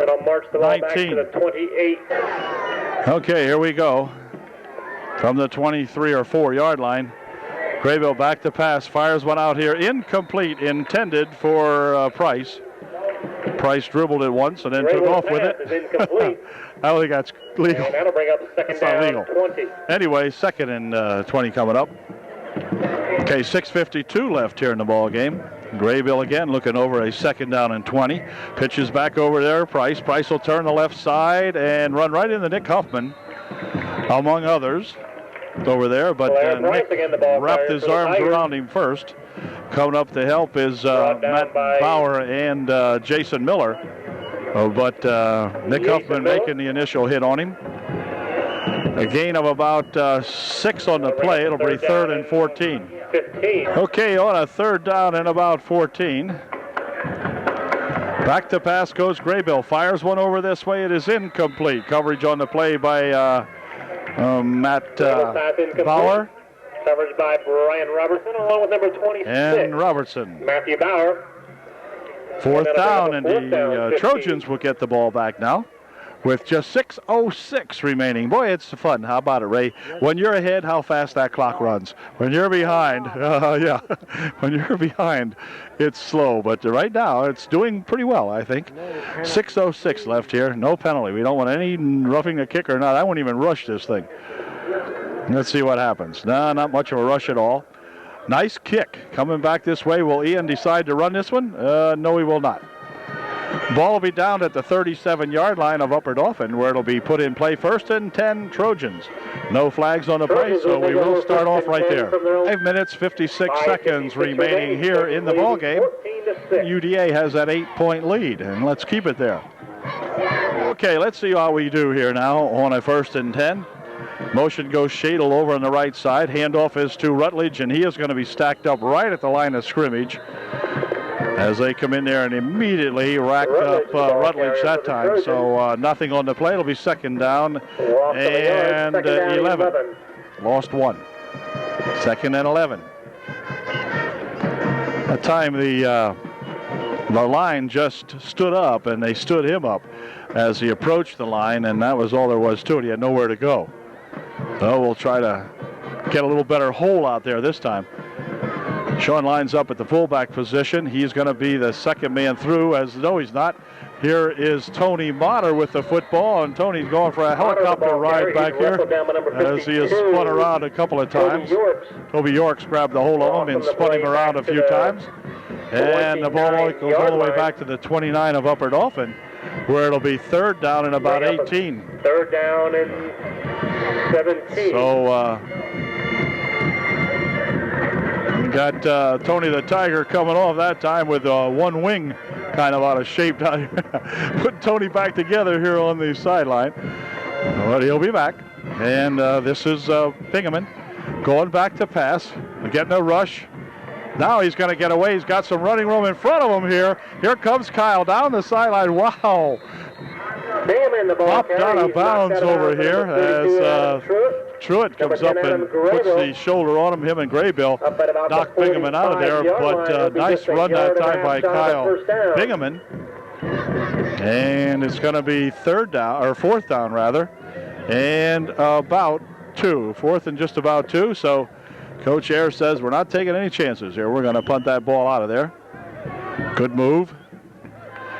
Speaker 2: it'll march the ball back to the 28.
Speaker 1: Okay, here we go. From the 23 or 4-yard line, Graybill back to pass, fires one out here, incomplete, intended for Price. Price dribbled it once and then took off with it. I don't think that's legal.
Speaker 2: And that'll bring up second down,
Speaker 1: legal.
Speaker 2: 20.
Speaker 1: Anyway, second and 20 coming up. Okay, 6:52 left here in the ball game. Graybill again looking over a second down and 20. Pitches back over there. Price will turn the left side and run right into Nick Huffman, among others, over there. But Nick wrapped his arms around him first. Coming up to help is Matt Bauer and Jason Miller. But Nick Huffman making the initial hit on him. A gain of about 6 on the play. It'll be third and 14.
Speaker 2: 15.
Speaker 1: Okay, on a third down and about 14. Back to pass goes Graybill. Fires one over this way. It is incomplete. Coverage on the play by Matt Bauer.
Speaker 2: Coverage by Brian Robertson along with number 26.
Speaker 1: And Robertson.
Speaker 2: Matthew Bauer.
Speaker 1: Fourth down, and the Trojans will get the ball back now with just 6:06 remaining. Boy, it's fun. How about it, Ray? When you're ahead, how fast that clock runs. When you're behind, when you're behind, it's slow. But right now, it's doing pretty well, I think. 6:06 left here. No penalty. We don't want any roughing the kicker. Not. I won't even rush this thing. Let's see what happens. No, not much of a rush at all. Nice kick coming back this way. Will Ian decide to run this one? No, he will not. Ball will be down at the 37-yard line of Upper Dauphin, where it'll be put in play. First and 10 Trojans. No flags on the play, so we will start off right there. 5 minutes, 56 seconds remaining here in the ball game. UDA has that 8-point lead, and let's keep it there. Okay, let's see how we do here now on a first and 10. Motion goes Shadle over on the right side. Handoff is to Rutledge, and he is going to be stacked up right at the line of scrimmage as they come in there and immediately racked up Rutledge that time. So nothing on the play. It'll be second down and 11. Lost one. Second and 11. That time the line just stood up, and they stood him up as he approached the line, and that was all there was to it. He had nowhere to go. So we'll try to get a little better hole out there this time. Sean lines up at the fullback position. He's going to be the second man through, as no, he's not. Here is Tony Motter with the football, and Tony's going for a helicopter ride back here as he has spun around a couple of times. Toby Yorks grabbed the hold of him and spun him around a few times. And the ball goes all the way back to the 29 of Upper Dauphin, where it'll be third down and about 18.
Speaker 2: Third down and 17. So
Speaker 1: we got Tony the Tiger coming off that time with one wing kind of out of shape down here. Put Tony back together here on the sideline. But he'll be back. And this is Bingaman going back to pass. Getting a rush. Now he's going to get away. He's got some running room in front of him here. Here comes Kyle down the sideline. Wow. Popped out of bounds over here as Truitt comes up and puts the shoulder on him and Graybill knocked Bingaman out of there. But nice run that time by Kyle Bingaman. And it's going to be fourth down rather, and about 2. Fourth and just about 2. So Coach Ayers says we're not taking any chances here. We're going to punt that ball out of there. Good move.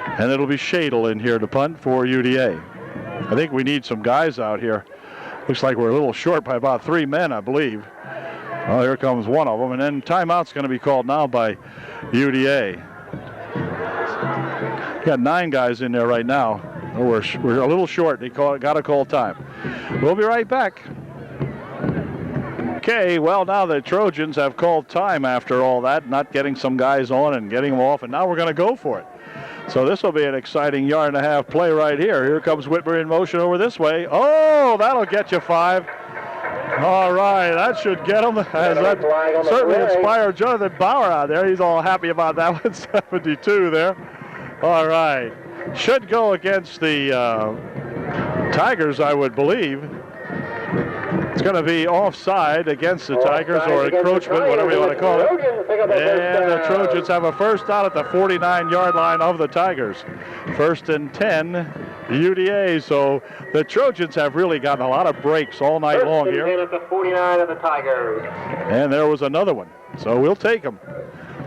Speaker 1: And it'll be Shadle in here to punt for UDA. I think we need some guys out here. Looks like we're a little short by about 3 men, I believe. Well, here comes one of them. And then timeout's going to be called now by UDA. Got 9 guys in there right now. We're a little short. They got to call time. We'll be right back. Okay, well, now the Trojans have called time after all that, not getting some guys on and getting them off, and now we're going to go for it. So this will be an exciting yard-and-a-half play right here. Here comes Whitmer in motion over this way. Oh, that'll get you 5. All right, that should get him. That certainly inspired Jonathan Bauer out there. He's all happy about that one, 72 there. All right, should go against the Tigers, I would believe. It's going to be offside against the Tigers, or encroachment, whatever you want to call it. And the Trojans have a first down at the 49-yard line of the Tigers. First and 10, UDA. So the Trojans have really gotten a lot of breaks all night long here.
Speaker 2: At the 49 of the Tigers.
Speaker 1: And there was another one. So we'll take them.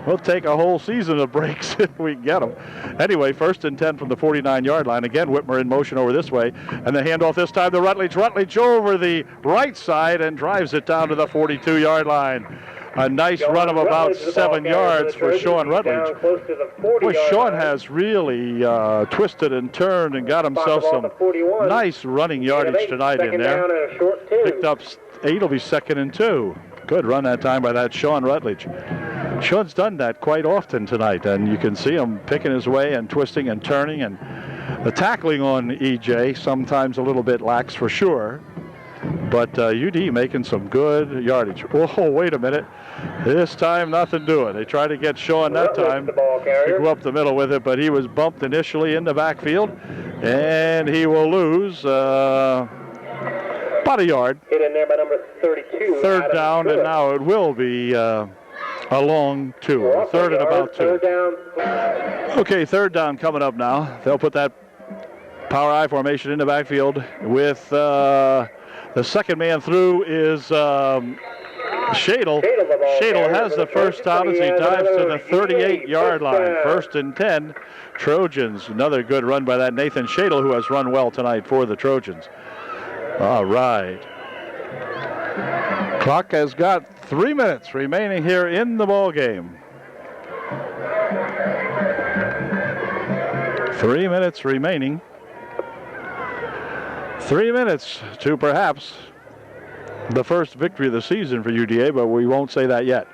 Speaker 1: We'll take a whole season of breaks if we can get them. Anyway, 1st and 10 from the 49-yard line. Again, Whitmer in motion over this way. And the handoff this time to Rutledge. Rutledge over the right side and drives it down to the 42-yard line. A nice run of about 7 yards for Sean Rutledge. Boy, Sean has really twisted and turned and got himself some nice running yardage tonight in there. Picked up 8, will be 2nd and 2. Good run that time by that Sean Rutledge. Sean's done that quite often tonight, and you can see him picking his way and twisting and turning, and the tackling on EJ sometimes a little bit lax for sure. But UD making some good yardage. Oh, wait a minute. This time, nothing doing. They tried to get Sean that time to go up the middle with it, but he was bumped initially in the backfield, and he will lose about a yard.
Speaker 2: Hit in there by number 32.
Speaker 1: 3rd down, and now it will be a long 2. 3rd and about 2. Okay, 3rd down coming up now. They'll put that power I formation in the backfield with the second man through is Shadle. Shadle has the first down as he dives to the 38-yard line. 1st and 10, Trojans. Another good run by that Nathan Shadle, who has run well tonight for the Trojans. All right. Clock has got 3 minutes remaining here in the ball game. 3 minutes remaining. 3 minutes to perhaps the first victory of the season for UDA, but we won't say that yet.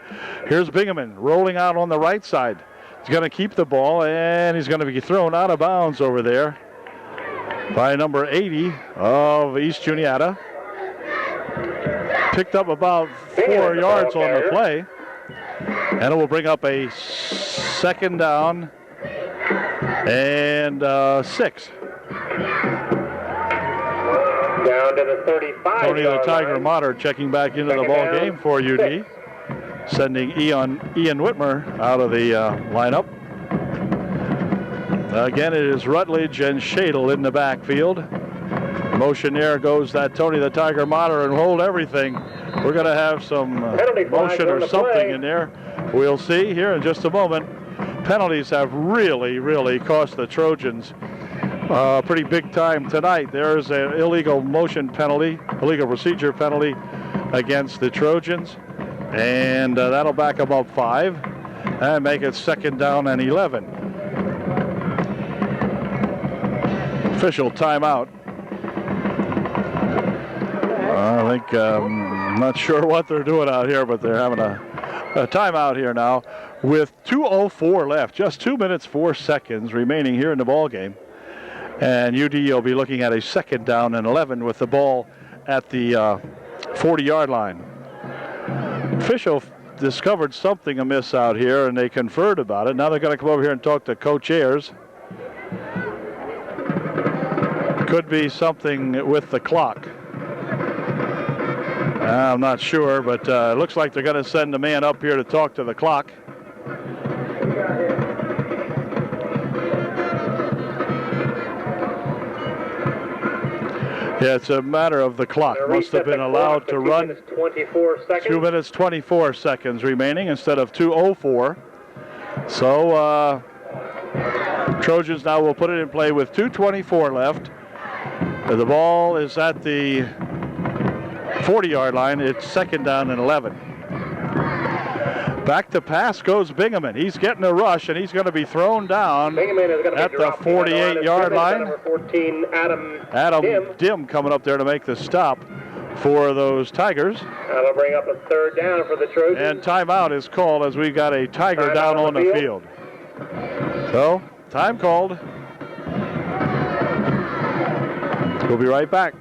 Speaker 1: Here's Bingaman rolling out on the right side. He's going to keep the ball, and he's going to be thrown out of bounds over there by number 80 of East Juniata. Picked up about 4 yards on the play, and it will bring up a 2nd down and 6.
Speaker 2: Down to the 35.
Speaker 1: Tony the Tiger Motter checking back into the ball game for UD, sending Ian Whitmer out of the lineup. Again, it is Rutledge and Shadle in the backfield. Motion there goes that Tony the Tiger Motter, and hold everything. We're going to have some motion or something in there. We'll see here in just a moment. Penalties have really cost the Trojans pretty big time tonight. There's an illegal motion penalty, illegal procedure penalty against the Trojans, and that'll back them up 5 and make it 2nd down and 11. Official timeout. I think I'm not sure what they're doing out here, but they're having a timeout here now with 2:04 left, just 2 minutes 4 seconds remaining here in the ball game. And UD will be looking at a 2nd down and 11 with the ball at the 40-yard line. Official discovered something amiss out here, and they conferred about it. Now they're going to come over here and talk to Coach Ayers. Could be something with the clock. I'm not sure, but it looks like they're going to send the man up here to talk to the clock. Yeah, it's a matter of the clock. Must have been allowed to run.
Speaker 2: 2 minutes 24 seconds.
Speaker 1: 2 minutes 24 seconds remaining instead of 2:04. So Trojans now will put it in play with 2:24 left. The ball is at the 40-yard line. It's 2nd down and 11. Back to pass goes Bingaman. He's getting a rush, and he's going to be thrown down at the 48-yard line.
Speaker 2: Number 14,
Speaker 1: Adam Dim coming up there to make the stop for those Tigers.
Speaker 2: That'll bring up a 3rd down for the Trojans.
Speaker 1: And timeout is called as we've got a Tiger down on the field. So, time called. We'll be right back.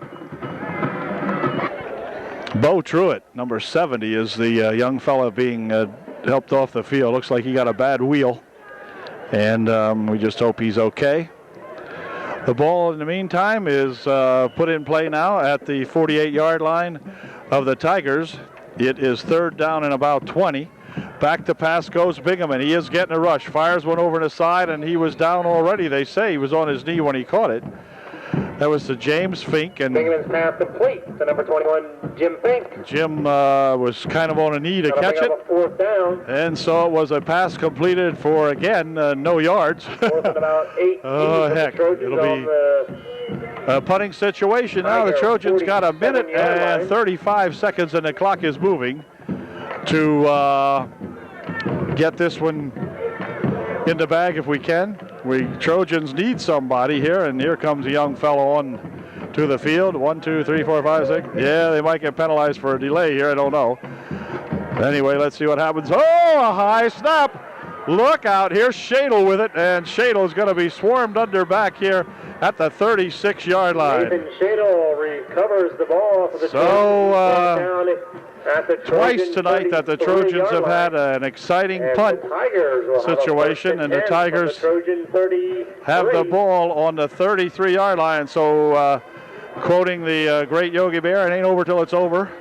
Speaker 1: Bo Truitt, number 70, is the young fella being helped off the field. Looks like he got a bad wheel, and we just hope he's okay. The ball, in the meantime, is put in play now at the 48-yard line of the Tigers. It is 3rd down and about 20. Back to pass goes Bingaman. He is getting a rush. Fires one over to the side, and he was down already. They say he was on his knee when he caught it. That was to James Fink, and
Speaker 2: Bingham's pass complete to number 21, Jim Fink.
Speaker 1: Jim was kind of on a knee to catch it.
Speaker 2: Fourth down.
Speaker 1: And so it was a pass completed for, again, no yards.
Speaker 2: Fourth and about 8.
Speaker 1: Oh, heck. It'll be a punting situation. Now the Trojans got a minute and 35 seconds, and the clock is moving to get this one in the bag if we can. We Trojans need somebody here, and here comes a young fellow on to the field. 1, 2, 3, 4, 5, 6. Yeah, they might get penalized for a delay here. I don't know. Anyway, let's see what happens. Oh, a high snap. Look out. Here's Shadle with it, and Shadle's going to be swarmed under back here at the 36-yard line.
Speaker 2: Nathan Shadle recovers the ball for the
Speaker 1: twice tonight that the Trojans have had an exciting punt situation, and the Tigers have the ball on the 33-yard line. So, quoting the great Yogi Bear, it ain't over till it's over.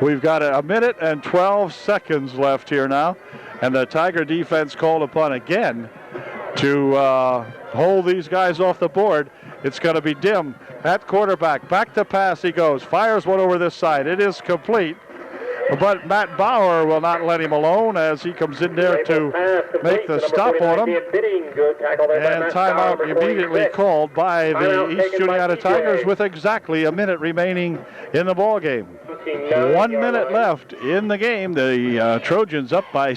Speaker 1: We've got a minute and 12 seconds left here now, and the Tiger defense called upon again to hold these guys off the board. It's going to be Dim at quarterback. Back to pass he goes. Fires one over this side. It is complete. But Matt Bauer will not let him alone as he comes in there to make the stop on him. And timeout immediately called by the East Juniata Tigers with exactly a minute remaining in the ball game. 1 minute left in the game. The Trojans up by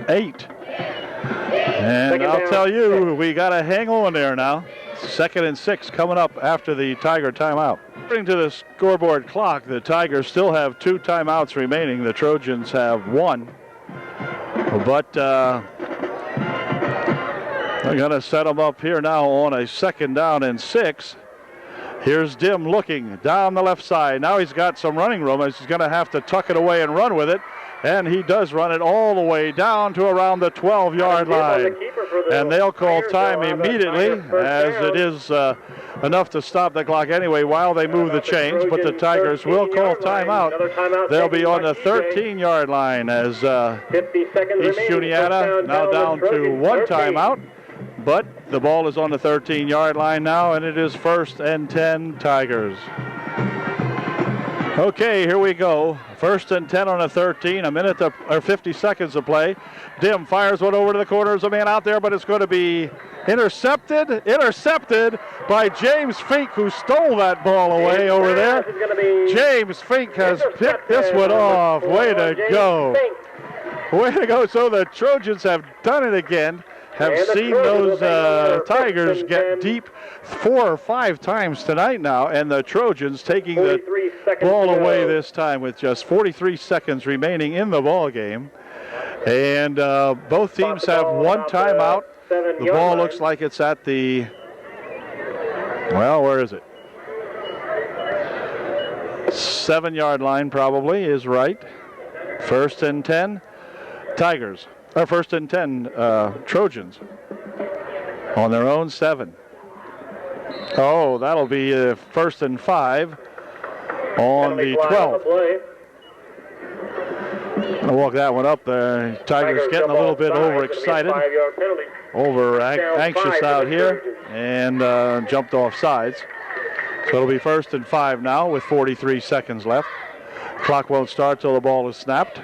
Speaker 1: 8. And I'll tell you, we got to hang on there now. 2nd and 6 coming up after the Tiger timeout. According to the scoreboard clock, the Tigers still have 2 timeouts remaining. The Trojans have 1. But they're going to set them up here now on a 2nd down and 6. Here's Dim looking down the left side. Now he's got some running room. He's going to have to tuck it away and run with it. And he does run it all the way down to around the 12-yard line. And they'll call time immediately, as it is enough to stop the clock anyway while they move the chains. But the Tigers will call timeout. They'll be on the 13-yard line as East Juniata now down to 1 timeout. But the ball is on the 13-yard line now, and it is 1st and 10 Tigers. Okay, here we go. 1st and 10 on a 13, a minute or 50 seconds to play. Dim fires one over to the corner. There's a man out there, but it's going to be intercepted by James Fink, who stole that ball away over there. James Fink has picked this one off. Way to go. Way to go. So the Trojans have done it again. Have seen those Tigers get deep 4 or 5 times tonight now, and the Trojans taking the ball away this time with just 43 seconds remaining in the ball game. And both teams have 1 timeout. The ball looks like it's at the, well, where is it? 7-yard line probably is right. 1st and 10 Tigers. 1st and 10 Trojans on their own 7. Oh, that'll be 1st and 5 on the 12. I'll walk that one up there. Tigers getting a little bit overexcited, anxious out here, and jumped off sides. So it'll be 1st and 5 now with 43 seconds left. Clock won't start till the ball is snapped.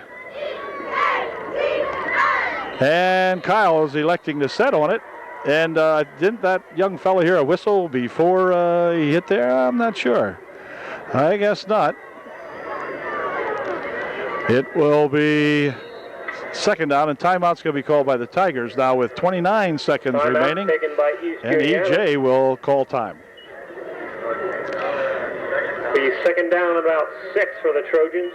Speaker 1: And Kyle is electing to set on it. And didn't that young fellow hear a whistle before he hit there? I'm not sure. I guess not. It will be 2nd down, and timeout's going to be called by the Tigers now with 29 seconds remaining. And EJ will call time.
Speaker 2: The 2nd down, about 6 for the Trojans.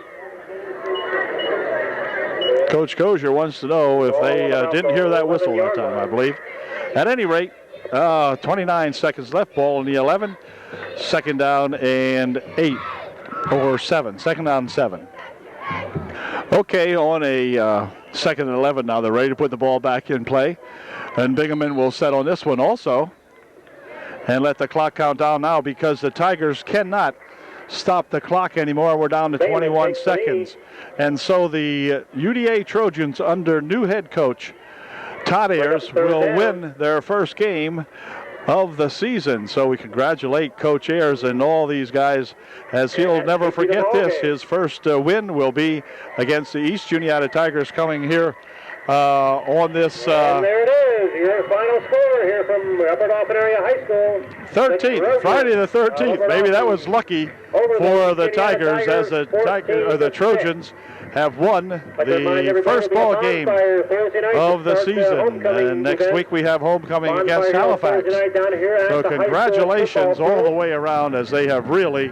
Speaker 1: Coach Kozier wants to know if they didn't hear that whistle that time, I believe. At any rate, 29 seconds left, ball in the 11. 2nd down and 8, or 7. 2nd down and 7. Okay, on a 2nd and 11 now. They're ready to put the ball back in play. And Bingaman will set on this one also. And let the clock count down now because the Tigers cannot stop the clock anymore. We're down to 21 seconds. And so the UDA Trojans under new head coach Todd Ayers will win their first game of the season. So we congratulate Coach Ayers and all these guys, as he'll never forget this. His first win will be against the East Juniata Tigers, coming here on this.
Speaker 2: And there it is, your final score here from Upper Dauphin Area High School.
Speaker 1: 13th, Friday the 13th. Maybe that was lucky for the Tigers, as the Trojans have won the first ball game of the season. And next week we have homecoming against Halifax. So congratulations all the way around, as they have really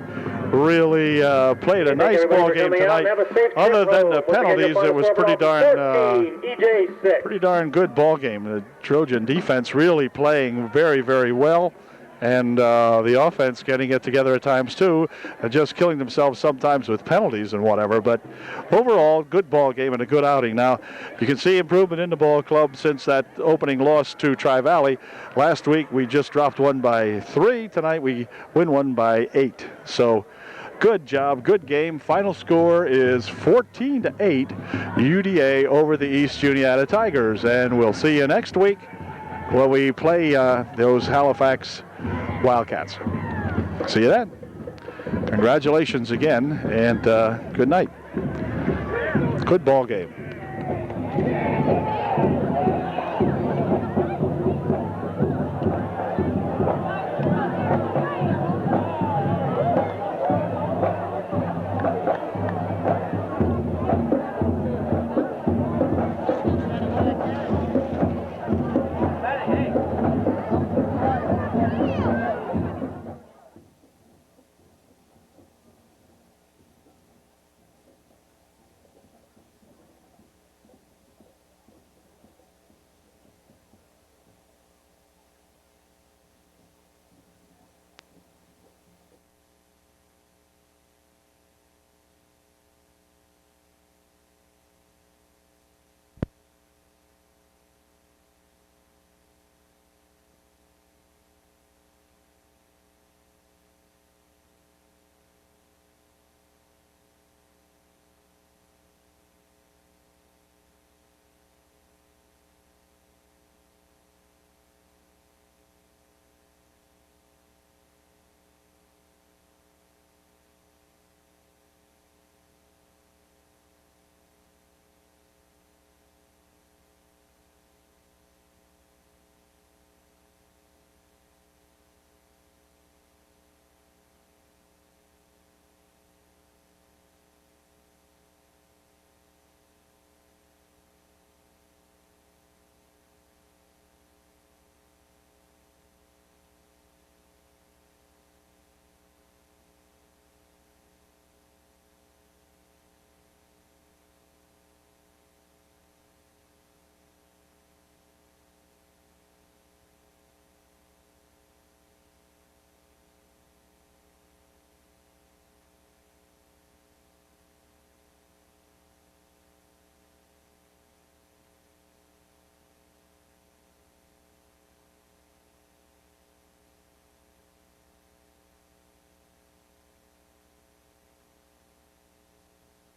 Speaker 1: played a nice ball game tonight. Other than the penalties, it was pretty darn good ball game. The Trojan defense really playing very, very well. And the offense getting it together at times too, just killing themselves sometimes with penalties and whatever. But overall, good ball game and a good outing. Now, you can see improvement in the ball club since that opening loss to Tri-Valley. Last week we just dropped one by 3. Tonight we win one by 8. So good job, good game. Final score is 14-8, UDA over the East Juniata Tigers. And we'll see you next week when we play those Halifax Wildcats. See you then. Congratulations again, and good night. Good ball game.